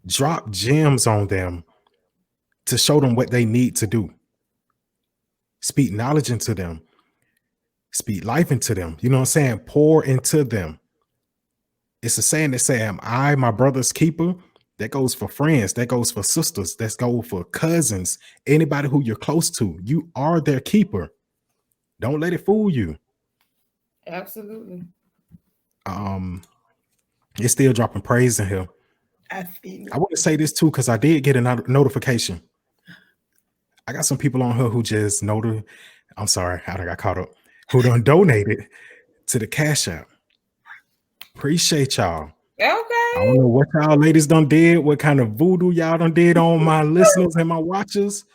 drop gems on them to show them what they need to do. Speak knowledge into them. Speak life into them. You know what I'm saying? Pour into them. It's a saying that say, am I my brother's keeper? That goes for friends. That goes for sisters. That goes for cousins. Anybody who you're close to. You are their keeper. Don't let it fool you. Absolutely. It's still dropping praise in here. I feel it. I want to say this too, because I did get a notification. I got some people on here who just noted. I'm sorry, I got caught up. Who done donated to the Cash App. Appreciate y'all. Okay. I don't know what y'all ladies done did, what kind of voodoo y'all done did on my listeners and my watchers.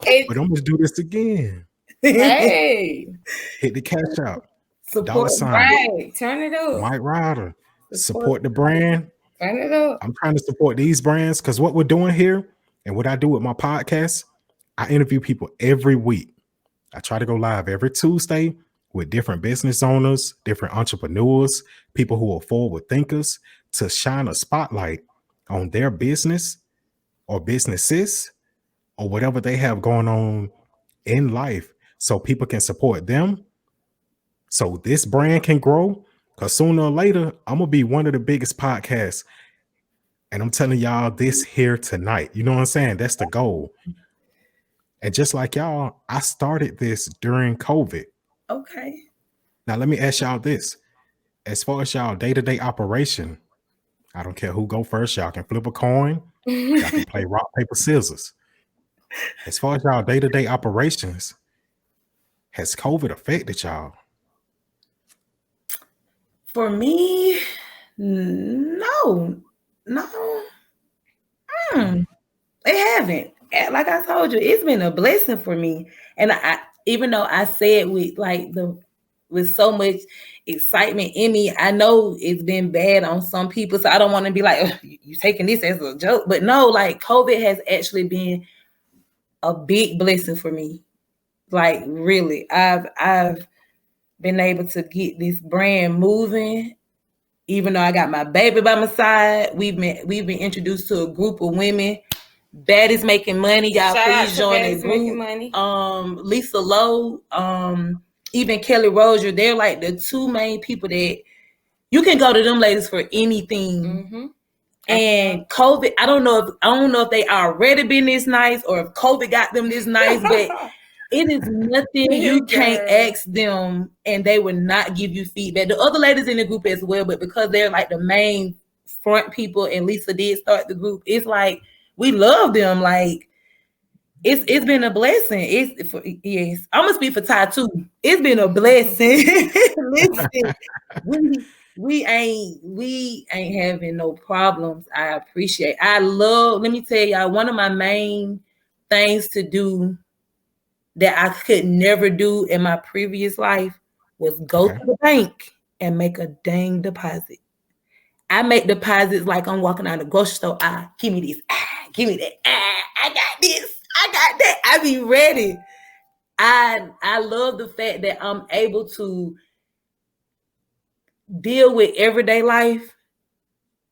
But I'm gonna do this again. Hey. Hit the Cash App. Support $sign. Right. Turn it up. Mike Ryder. Support the brand. Turn it up. I'm trying to support these brands because what we're doing here and what I do with my podcast, I interview people every week. I try to go live every Tuesday with different business owners, different entrepreneurs, people who are forward thinkers to shine a spotlight on their business or businesses or whatever they have going on in life so people can support them. So this brand can grow because sooner or later, I'm going to be one of the biggest podcasts. And I'm telling y'all this here tonight. You know what I'm saying? That's the goal. And just like y'all, I started this during COVID. Okay. Now, let me ask y'all this. As far as y'all day-to-day operation, I don't care who go first. Y'all can flip a coin. Y'all can play rock, paper, scissors. As far as y'all day-to-day operations, has COVID affected y'all? For me, no. It haven't. Like I told you, it's been a blessing for me. And I, even though I said with so much excitement in me, I know it's been bad on some people. So I don't want to be like, you taking this as a joke. But no, like COVID has actually been a big blessing for me. Like really, I've been able to get this brand moving. Even though I got my baby by my side, we've been introduced to a group of women that is making money. Y'all please join the group. Money. Lisa Lowe, even Kelly Rozier, they're like the 2 main people that you can go to them ladies for anything. Mm-hmm. And COVID, I don't know if they already been this nice or if COVID got them this nice, but it is nothing you can't ask them and they will not give you feedback. The other ladies in the group as well, but because they're like the main front people and Lisa did start the group, it's like we love them. Like it's been a blessing. Yes, I'm gonna speak for Ty too. It's been a blessing. Listen, we ain't having no problems. I love. Let me tell y'all, one of my main things to do that I could never do in my previous life was go to the bank and make a dang deposit. I make deposits like I'm walking out of the grocery store. Give me this. Give me that. I got this. I got that. I be ready. I love the fact that I'm able to deal with everyday life,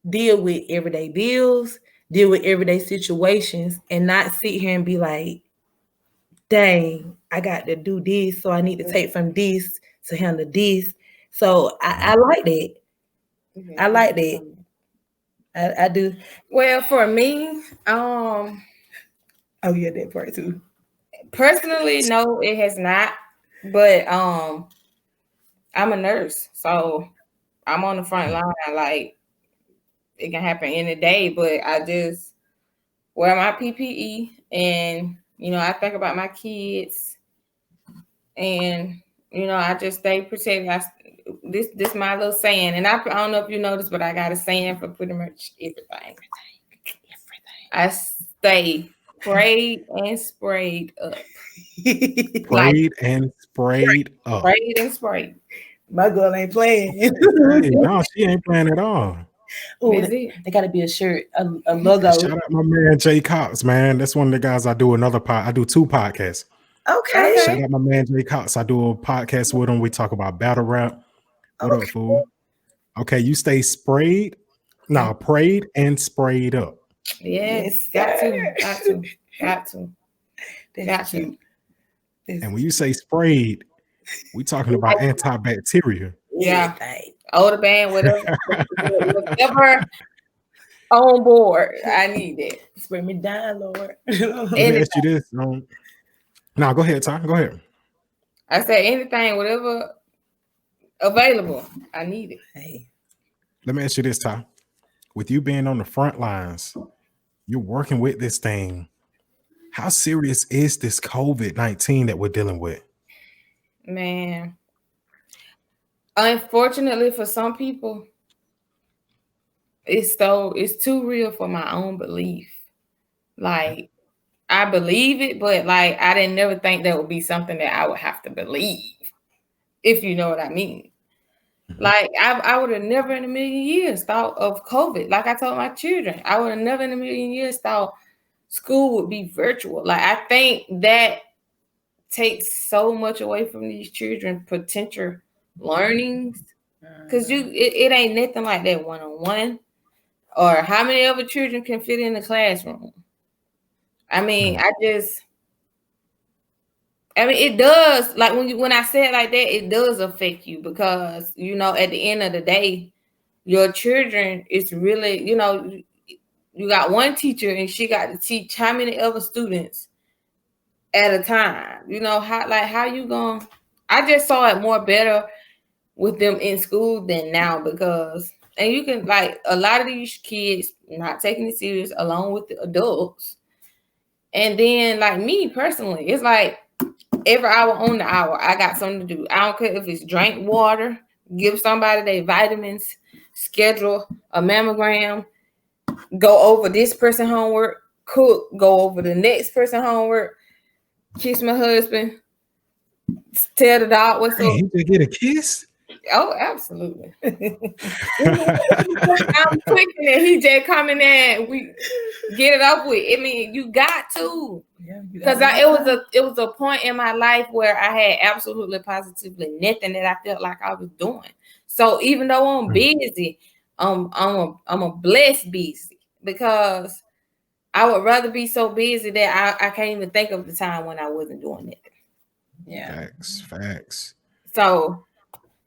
deal with everyday bills, deal with everyday situations, and not sit here and be like, dang, I got to do this, so I need to take from this to handle this. So I like that. I like that. I do. Well, for me, I Oh yeah, that part too. Personally, no, it has not. But I'm a nurse, so I'm on the front line. Like it can happen any day, but I just wear my PPE, and I think about my kids, and I just stay protected. This my little saying, and I don't know if you know this, but I got a saying for pretty much everything. I stay prayed and sprayed up. Prayed and sprayed up. Prayed and sprayed. My girl ain't playing. Hey, no, she ain't playing at all. Oh, they gotta be a shirt, a logo. Shout out my man Jay Cox, man. That's one of the guys I do I do 2 podcasts. Okay. Shout out my man Jay Cox. I do a podcast with him. We talk about battle rap. What up, fool? Okay, you stay sprayed. No, prayed and sprayed up. Yes, got to. And when you say sprayed, we talking about antibacterial. Yeah. Older band, whatever on board. I need it. Spray me down, Lord. Let me ask you this. No, go ahead, Ty. Go ahead. I said anything, whatever available, I need it. Hey. Let me ask you this, Ty. With you being on the front lines, you're working with this thing. How serious is this COVID-19 that we're dealing with? Man, unfortunately for some people, it's too real for my own belief. Like, I believe it, but like I didn't never think that would be something that I would have to believe, if you know what I mean. Like I would have never in a million years thought of COVID. Like I told my children, I would have never in a million years thought school would be virtual. Like I think that takes so much away from these children potential learnings, because it ain't nothing like that one-on-one, or how many other children can fit in the classroom. I mean, it does, like when I say it like that, it does affect you, because at the end of the day, your children is really, you got one teacher and she got to teach how many other students at a time. How you going? I just saw it more better with them in school than now, because you can, like, a lot of these kids not taking it serious along with the adults. And then, like, me personally, it's like every hour on the hour, I got something to do. I don't care if it's drink water, give somebody their vitamins, schedule a mammogram, go over this person homework, cook, go over the next person homework, kiss my husband, tell the dog what's up. He did get a kiss? Oh, absolutely. I'm clicking it. He just coming in. We get it up with. I mean, you got to, because it was a point in my life where I had absolutely positively nothing that I felt like I was doing. So even though I'm busy, I'm a blessed busy, because I would rather be so busy that I can't even think of the time when I wasn't doing it. Yeah. Facts. So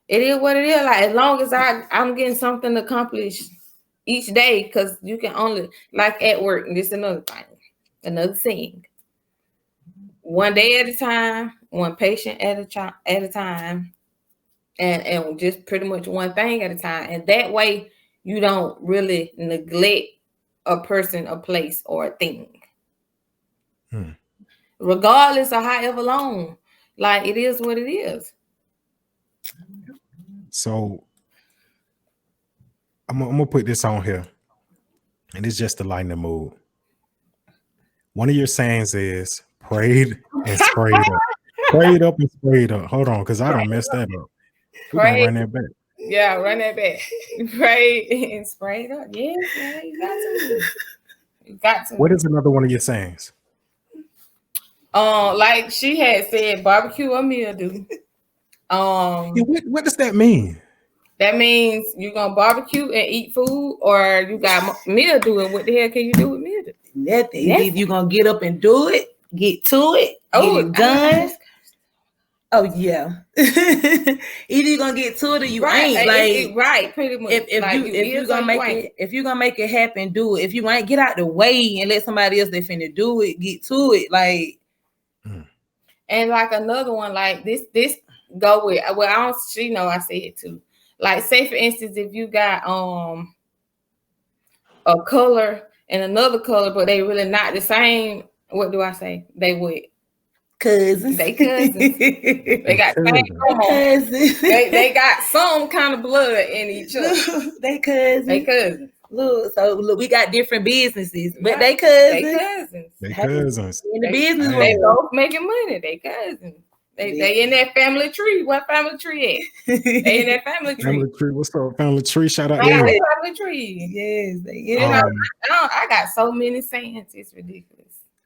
it is what it is. Like, as long as I'm getting something accomplished each day, because you can only, like at work, and this is another thing. One day at a time, one patient at a time, and just pretty much one thing at a time. And that way you don't really neglect a person, a place, or a thing. Regardless of however long. Like, it is what it is. So I'm gonna put this on here, and it's just to lighten the mood. One of your sayings is prayed and sprayed up. Prayed up and sprayed up. Hold on, because I don't mess that up. We're gonna run that back. Yeah, run that back. Prayed and sprayed up. Yeah, you got to. You got to. What is another one of your sayings? Like she had said, barbecue or mildew. What does that mean? That means you're gonna barbecue and eat food, or you got mildew. And what the hell can you do with mildew? Nothing. You're gonna get up and do it, get to it, get it done. Oh yeah. Either you're gonna get to it or you ain't. Like right, pretty much. If like you're gonna make it, if you're gonna make it happen, do it. If you ain't, get out the way and let somebody else that finna do it get to it. Like and like another one, like this go with well, I don't I say it too. Like say for instance, if you got a color and another color, but they really not the same, what do I say? They would cousins. They cousins. They got cousins. They got some kind of blood in each other. They cousins. They cousins. Look, we got different businesses, but they cousins. They cousins. They cousins. In the business, they both making money. They cousins. They in that family tree. What family tree at? They in that family tree. Family tree. What's up, family tree? Shout out to them. Family tree. Yes. I got so many sayings. It's ridiculous.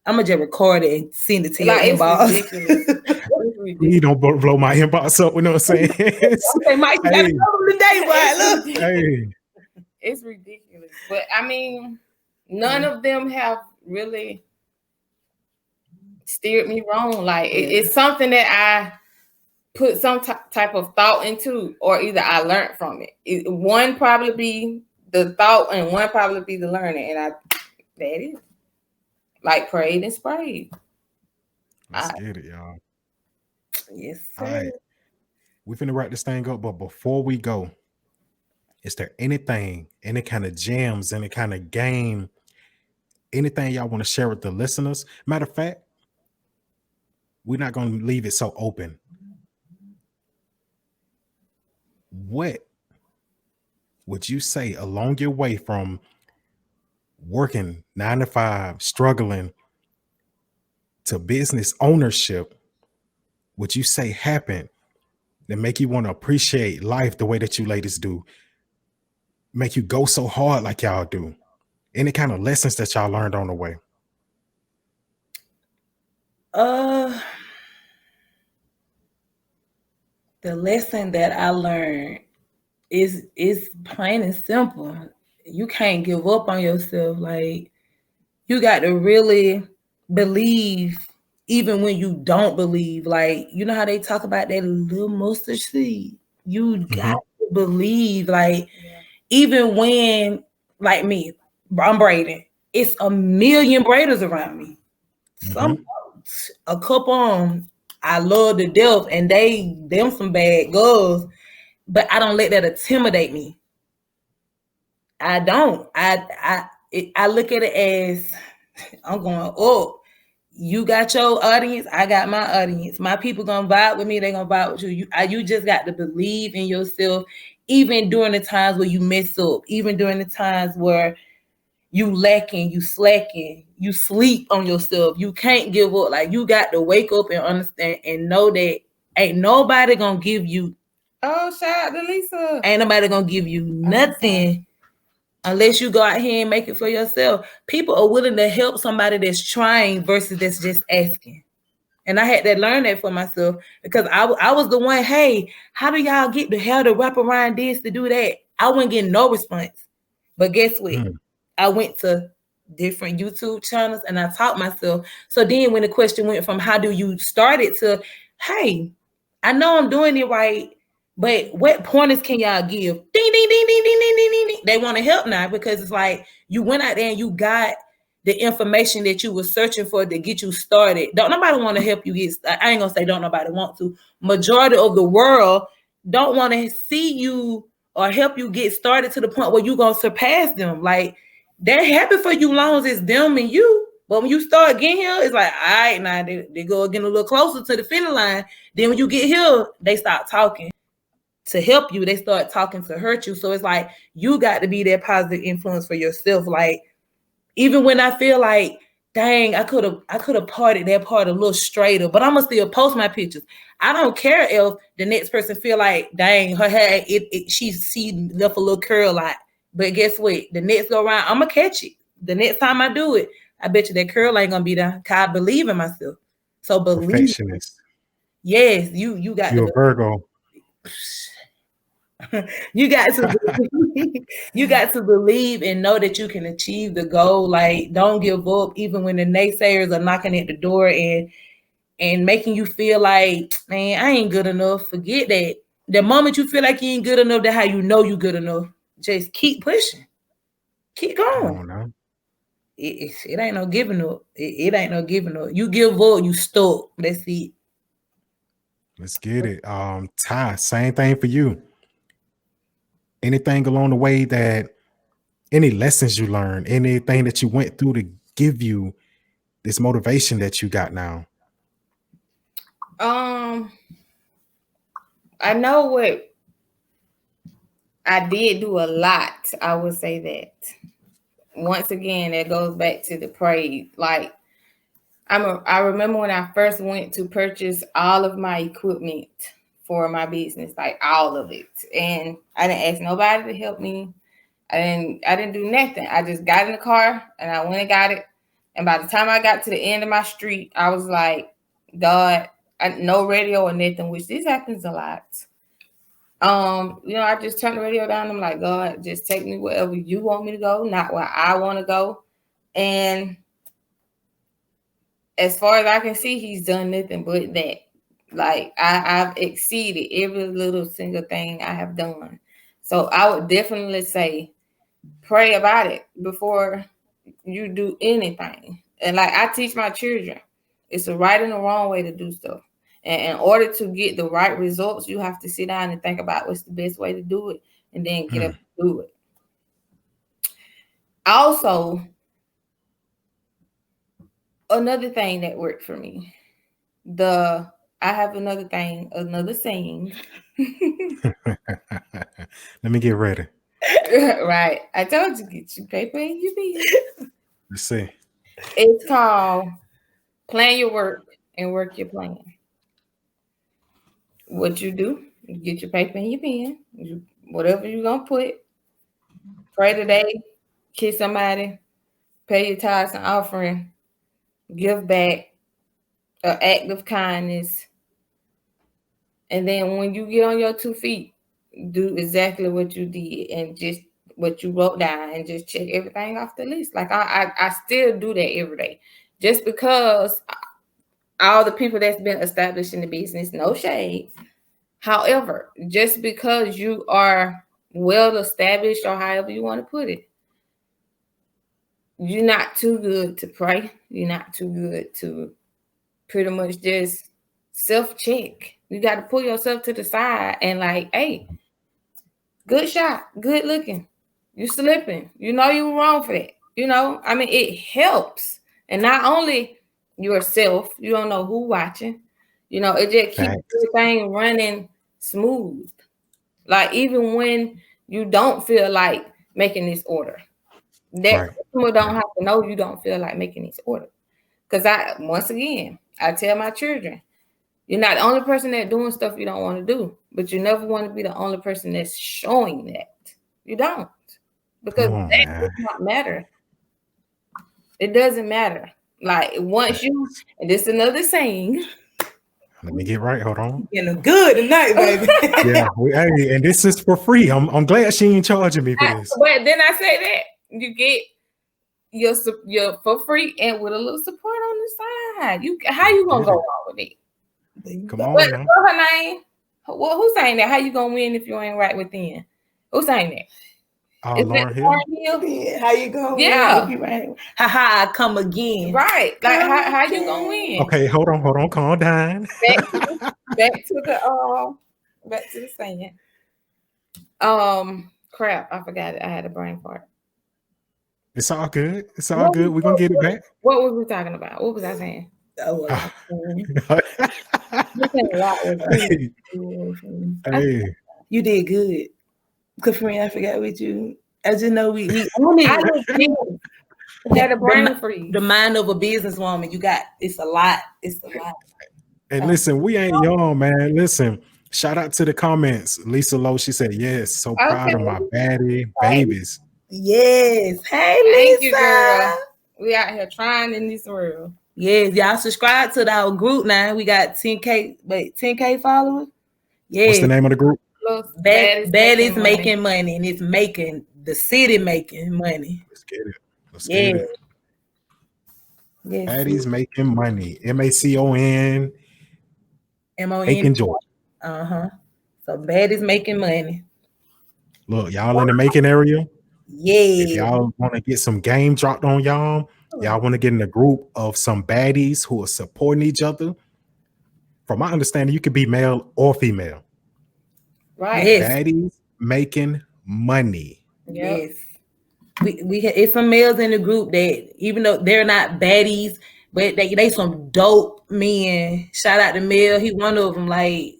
I'm gonna just record it and send it to your inbox. It's ridiculous. You don't blow my inbox up. You know what I'm saying? Okay, Mike, you gotta know today, boy. Look. Hey. It's ridiculous. But I mean, none of them have really steered me wrong. Like it's something that I put some type of thought into, or either I learned from it. One probably be the thought and one probably be the learning. And that is like prayed and sprayed. Let's get it, y'all. Yes, sir. All right. We're finna wrap this thing up, but before we go, is there anything, any kind of gems, any kind of game, anything y'all want to share with the listeners? Matter of fact, we're not going to leave it so open. What would you say along your way from working 9 to 5, struggling to business ownership, would you say happened that make you want to appreciate life the way that you ladies do? Make you go so hard like y'all do? Any kind of lessons that y'all learned on the way? The lesson that I learned is plain and simple. You can't give up on yourself. Like, you got to really believe even when you don't believe. Like, you know how they talk about that little mustard seed? You got to believe. Like, even when, like me, I'm braiding, it's a million braiders around me. A couple on I love to death, and them some bad girls, but I don't let that intimidate me. I don't. I look at it as I'm going up. You got your audience, I got my audience. My people gonna vibe with me, they gonna vibe with you. You just got to believe in yourself, even during the times where you mess up, even during the times where you lacking, you slacking, you sleep on yourself. You can't give up. Like, you got to wake up and understand and know that ain't nobody gonna give you. Oh, shout out to Lisa. Ain't nobody gonna give you nothing unless you go out here and make it for yourself. People are willing to help somebody that's trying versus that's just asking. And I had to learn that for myself, because I was the one, hey, how do y'all get the hell to wrap around this, to do that? I wouldn't get no response. But guess what? I went to different YouTube channels and I taught myself. So then when the question went from how do you start it to, hey, I know I'm doing it right, but what pointers can y'all give? Ding, ding, ding, ding, ding, ding, ding, ding. They want to help now, because it's like you went out there and you got the information that you were searching for to get you started. Don't nobody want to help you get, I ain't gonna say don't nobody want to. Majority of the world don't want to see you or help you get started to the point where you're gonna surpass them. Like, they're happy for you long as it's them and you. But when you start getting here, it's like, all right, now they go getting a little closer to the finish line. Then when you get here, they start talking to help you. They start talking to hurt you. So it's like, you got to be that positive influence for yourself. Like, even when I feel like, dang, I could have parted that part a little straighter, but I'm gonna still post my pictures. I don't care if the next person feel like, dang, her hair, she left a little curl out. But guess what? The next go around, I'm gonna catch it. The next time I do it, I bet you that curl ain't gonna be there. Cause I believe in myself. So believe. Perfectionist. Yes, you got. You're a Virgo. You got to believe and know that you can achieve the goal. Like, don't give up, even when the naysayers are knocking at the door. And and making you feel like, man, I ain't good enough. Forget that. The moment you feel like you ain't good enough, that's how you know you good enough. Just keep pushing. Keep Come going. on now. It ain't no giving up. It ain't no giving up. You give up, you stuck. That's it. Let's get it. Ty, same thing for you. Anything along the way that any lessons you learned, anything that you went through to give you this motivation that you got now? I know what I did do a lot. I would say that. Once again, that goes back to the praise. Like, I remember when I first went to purchase all of my equipment for my business, like all of it. And I didn't ask nobody to help me. I didn't do nothing. I just got in the car and I went and got it. And by the time I got to the end of my street, I was like, God, no radio or nothing, which this happens a lot. I just turned the radio down. I'm like, God, just take me wherever you want me to go, not where I want to go. And as far as I can see, he's done nothing but that. Like, I've exceeded every little single thing I have done. So I would definitely say, pray about it before you do anything. And like I teach my children, it's a right and a wrong way to do stuff. And in order to get the right results, you have to sit down and think about what's the best way to do it and then get up and do it. Also, another thing that worked for me, I have another saying. Let me get ready. Right. I told you, get your paper and your pen. Let's see. It's called plan your work and work your plan. What you do, you get your paper and your pen, whatever you're going to put, pray today, kiss somebody, pay your tithes and offering, give back, an act of kindness. And then when you get on your 2 feet, do exactly what you did and just what you wrote down and just check everything off the list. Like I still do that every day. Just because all the people that's been established in the business, no shade. However, just because you are well established or however you want to put it, you're not too good to pray. You're not too good to pretty much just self-check. You got to pull yourself to the side and like, hey, good shot, good looking. You slipping. You know you were wrong for that. I mean, it helps. And not only yourself, you don't know who watching. It just keeps everything running smooth. Like even when you don't feel like making this order, that customer don't have to know you don't feel like making this order. Because I tell my children, you're not the only person that's doing stuff you don't want to do, but you never want to be the only person that's showing that. You don't. Because that does not matter. It doesn't matter. Like once you, and this is another saying. Let me get right. Hold on. Getting good tonight, baby. Yeah, and this is for free. I'm glad she ain't charging me for this. But then I say that you get your for free and with a little support on the side. How you gonna go wrong with it? Come on. What's her name? Who's saying that? How you gonna win if you ain't right within? Who's saying that? Lauren Hill. Yeah, how you gonna win? Right. Ha I come again. Right. Like how you gonna win? Okay, hold on, calm down. Back to the saying. Crap, I forgot it. I had a brain fart. It's all good. It's all good. We're gonna get it back. What were we talking about? What was I saying? Hey. You did good. Because friend, I forgot what you. I just know we had a brain freeze. The mind of a businesswoman. It's a lot. It's a lot. And listen, we ain't young, man. Listen, shout out to the comments. Lisa Lowe, she said, yes, so proud of my baddie babies. Yes. Hey, Lisa. Thank you, girl. We out here trying in this world. Yes, y'all subscribe to our group now. We got 10K followers. Yes. What's the name of the group? Baddies making money, and it's making the city making money. Let's get it. Yes. Baddies making money. MACON, MON. Aiken, Georgia. So baddies making money. Look, y'all in the Macon area. If Yeah. y'all want to get some game dropped on y'all want to get in a group of some baddies who are supporting each other. From my understanding, you could be male or female. Right. Yes. Baddies making money. Yep. Yes. We it's some males in the group that even though they're not baddies, but they some dope men. Shout out to Mel. He one of them. Like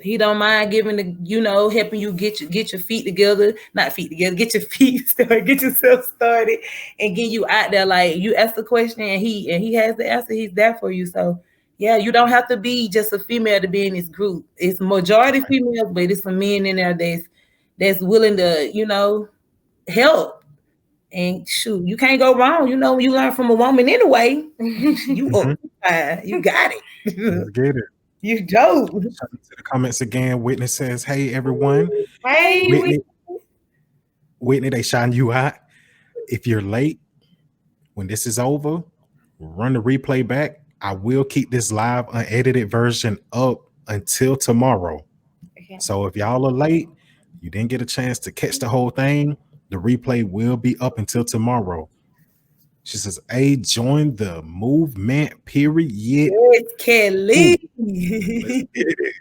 he don't mind giving the helping you get your feet together, not feet together, get your feet started, get yourself started, and get you out there. Like you ask the question and he has the answer. He's there for you. So yeah, you don't have to be just a female to be in this group. It's majority females, but it's some men in there that's willing to help. And shoot, you can't go wrong. You learn from a woman anyway. You got it. Let's get it. You dope. Shout out to the comments again. Whitney says, "Hey everyone." Hey, Whitney, they shine you out. If you're late, when this is over, run the replay back. I will keep this live unedited version up until tomorrow. Okay. So if y'all are late, you didn't get a chance to catch the whole thing, the replay will be up until tomorrow. She says, "Hey, join the movement, period." Yes, Kelly. Let's get it.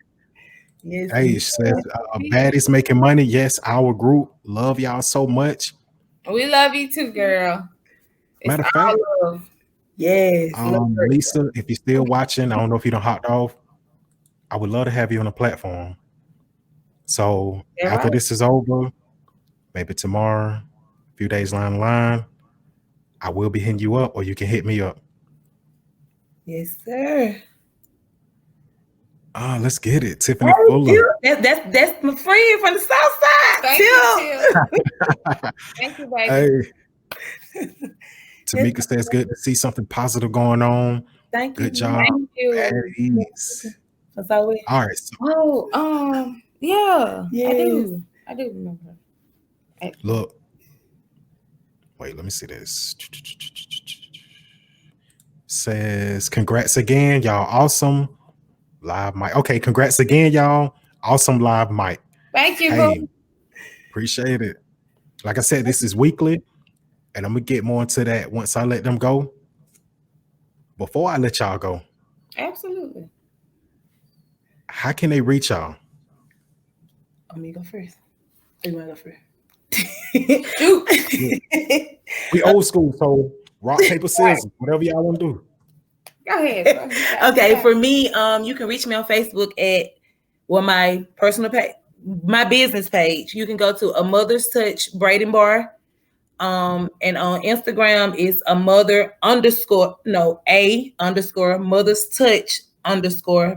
Yes, Hey, she says, "Baddies making money." Yes, our group. Love y'all so much. We love you too, girl. Matter of fact, love. yes. Lisa, if you're still watching, I don't know if you done hopped off. I would love to have you on the platform. So after this is over, maybe tomorrow, a few days down the line, I will be hitting you up, or you can hit me up. Yes, sir. Let's get it, Tiffany Fuller. That's my friend from the South Side. Thank you. Thank you, baby. Hey, Tamika says, "Good to see something positive going on." Thank you. Good job. Thank you. Baddies. That's all we. All right. So, Yeah, Yes. I do remember. look. Wait, let me see this. Says, "Congrats again, y'all. Awesome live mic." Okay, congrats again, y'all. Awesome live mic. Thank you, Hey, boo. appreciate it. Like I said, this is weekly, and I'm gonna get more into that once I let them go. Before I let y'all go, Absolutely. how can they reach y'all? Let me go first. You want to go first? We old school, so rock, paper, scissors, whatever y'all want to do. Go ahead. Okay, for me, you can reach me on Facebook at my personal page, my business page. You can go to A Mother's Touch Braiding Bar. And on Instagram it's a Mother's Touch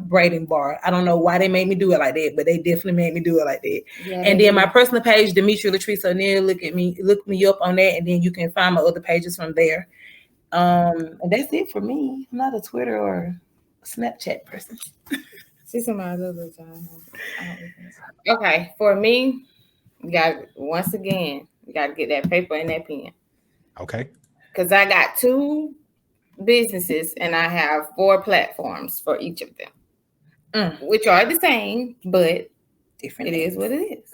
braiding bar. I don't know why they made me do it like that, but they definitely made me do it like that. Yeah, and then my personal page, Metria Latrice O'Neal, look me up on that, and then you can find my other pages from there. And that's it for me. I'm not a Twitter or a Snapchat person. See somebody other time. Okay, for me, you got to get that paper and that pen. Okay. Because I got 2 businesses and I have 4 platforms for each of them, which are the same, but different. It is what it is.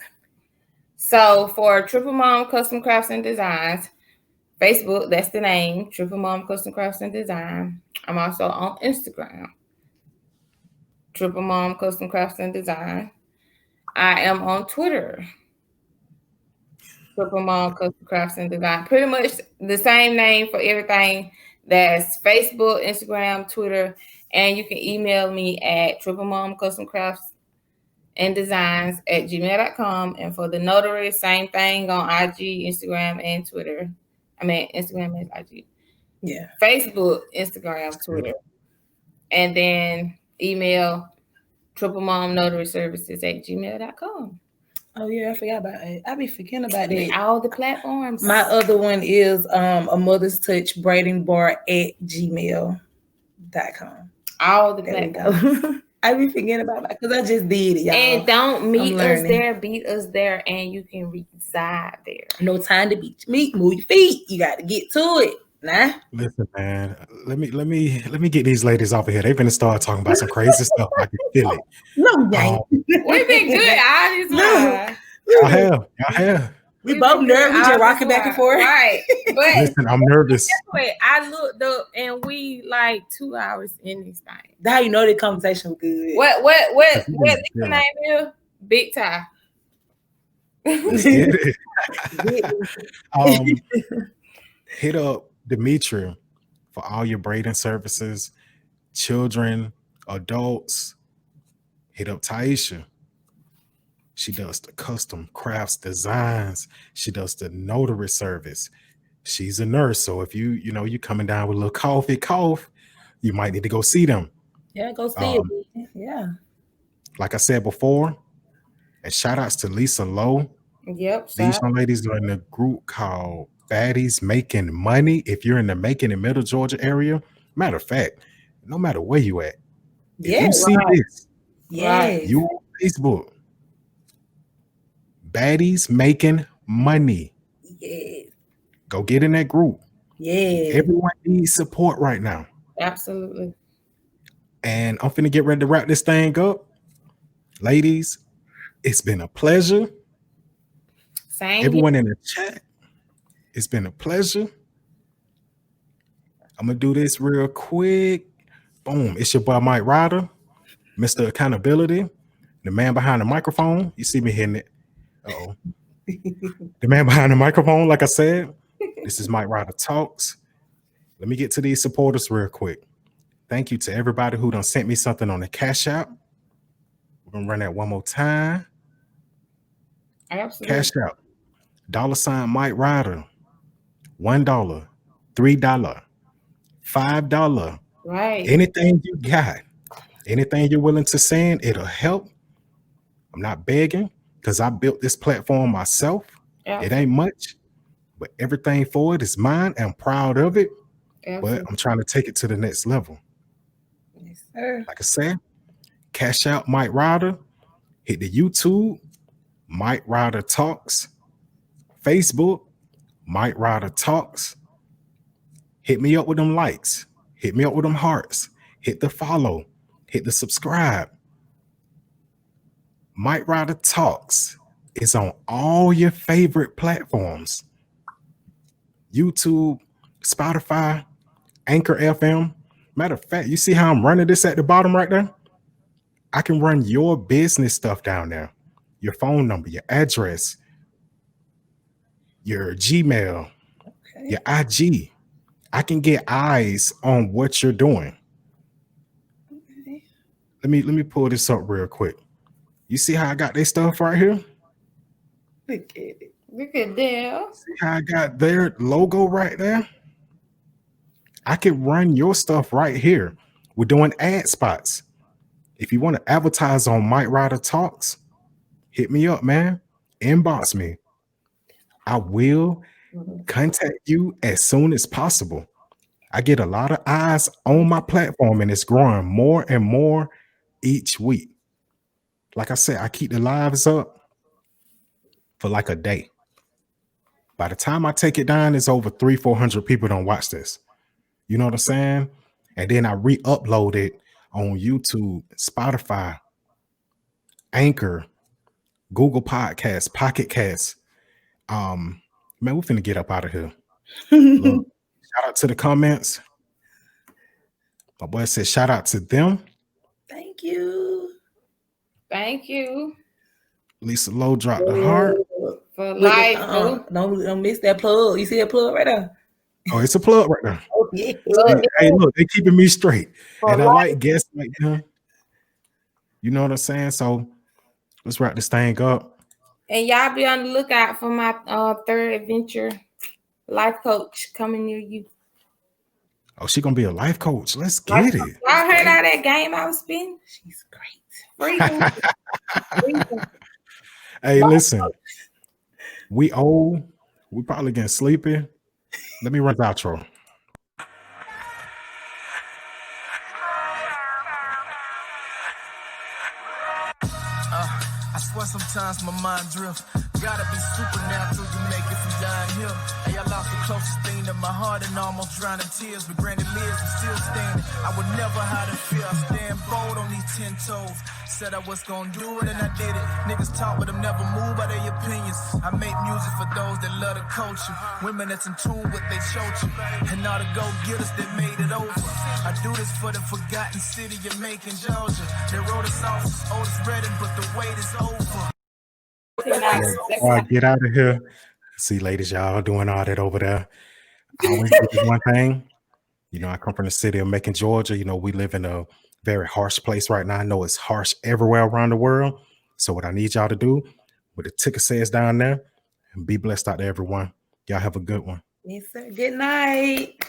So for Triple Mom Custom Crafts and Designs, Facebook, that's the name, Triple Mom Custom Crafts and Design. I'm also on Instagram, Triple Mom Custom Crafts and Design. I am on Twitter, Triple Mom Custom Crafts and Design. Pretty much the same name for everything. That's Facebook, Instagram, Twitter, and you can email me at triplemomcustomcraftsanddesigns@gmail.com. And for the notary, same thing on IG, Instagram, and Twitter. I mean, Instagram and IG. Yeah. Facebook, Instagram, Twitter. And then email triplemomnotaryservices@gmail.com. Oh yeah, I forgot about it. I be forgetting about that. All the platforms. My other one is A Mother's Touch Braiding Bar @gmail.com. All the platforms. I be forgetting about it because I just did it, y'all. And don't meet us there, beat us there, and you can reside there. No time to beat your meat, move your feet. You got to get to it. Nah. Listen, man. Let me get these ladies off of here. They're gonna start talking about some crazy stuff. I can feel it. No, gang. We've been good all this while. Y'all have. We both nervous. We just rocking back and forth. Right. But Listen, I'm nervous. I looked up and we like 2 hours in this thing. Now you know the conversation was good. What this name is? Big Tie. Let's get it. Hit up Metria for all your braiding services, children, adults. Hit up Taisha. She does the custom crafts designs. She does the notary service. She's a nurse, so if you coming down with a little cough, you might need to go see them. Yeah, go see it. Yeah. Like I said before, and shout outs to Lisa Lowe. Yep. These young ladies are in a group called Baddies Making Money. If you're in the Macon and Middle Georgia area, matter of fact, no matter where you at, if you see this, you on Facebook, Baddies Making Money. Yeah. Go get in that group. Yeah. Everyone needs support right now. Absolutely. And I'm finna get ready to wrap this thing up. Ladies, it's been a pleasure. Same. Everyone in the chat, it's been a pleasure. I'm gonna do this real quick. Boom. It's your boy Mike Ryder, Mr. Accountability, the man behind the microphone. You see me hitting it. Uh-oh. The man behind the microphone, like I said. This is Mike Ryder Talks. Let me get to these supporters real quick. Thank you to everybody who done sent me something on the Cash App. We're gonna run that one more time. Absolutely. Cash App. $ Mike Ryder. $1, $3, $5. Right. Anything you got, anything you're willing to send, it'll help. I'm not begging because I built this platform myself. It ain't much, but everything for it is mine. I'm proud of it. But I'm trying to take it to the next level. Yes, sir. Like I said, Cash Out Mike Ryder. Hit the YouTube, Mike Ryder Talks. Facebook, Mike Ryder Talks. Hit me up with them likes. Hit me up with them hearts. Hit the follow. Hit the subscribe. Mike Ryder Talks is on all your favorite platforms. YouTube, Spotify, Anchor FM. Matter of fact, you see how I'm running this at the bottom right there? I can run your business stuff down there. Your phone number, your address, your Gmail, your IG. I can get eyes on what you're doing. Okay. Let me pull this up real quick. You see how I got their stuff right here? Look at it. Look at that. See how I got their logo right there? I can run your stuff right here. We're doing ad spots. If you want to advertise on Mike Ryder Talks, hit me up, man. Inbox me. I will contact you as soon as possible. I get a lot of eyes on my platform and it's growing more and more each week. Like I said, I keep the lives up for like a day. By the time I take it down, it's over 300-400 people don't watch this. You know what I'm saying? And then I re-upload it on YouTube, Spotify, Anchor, Google Podcasts, Pocket Casts. Man, we're finna get up out of here. Look, shout out to the comments. My boy said shout out to them. Thank you. Thank you. Lisa Lowe dropped the heart. For life. Don't miss that plug. You see that plug right there? Oh, it's a plug right there. Oh, yeah. Hey, look, they keeping me straight. And I life. like guests like them. You know what I'm saying? So let's wrap this thing up. And y'all be on the lookout for my third adventure, life coach coming near you. Oh, she gonna be a life coach. Let's get it. Y'all heard how that game I was spinning? She's great. Hey, listen. We probably getting sleepy. Let me run the outro. I swear sometimes my mind drifts. Gotta be supernatural, you make it from down here. Hey, I lost the closest thing to my heart and almost drowned in tears. But granted, lives and still standing. I would never hide in fear. I stand bold on these 10 toes. Said I was gonna do it and I did it. Niggas talk, but I'm never moved by their opinions. I make music for those that love the culture. Women that's in tune with they culture. And all the go-getters that made it over. I do this for the forgotten city of Macon, Georgia. They wrote us off as Otis Redding, but the wait is over. Before I get out of here, see, ladies, y'all doing all that over there. I always do this one thing. You know, I come from the city of Macon, Georgia. You know, we live in a very harsh place right now. I know it's harsh everywhere around the world. So what I need y'all to do, what the ticker says down there, and be blessed out there, everyone. Y'all have a good one. Yes, sir. Good night.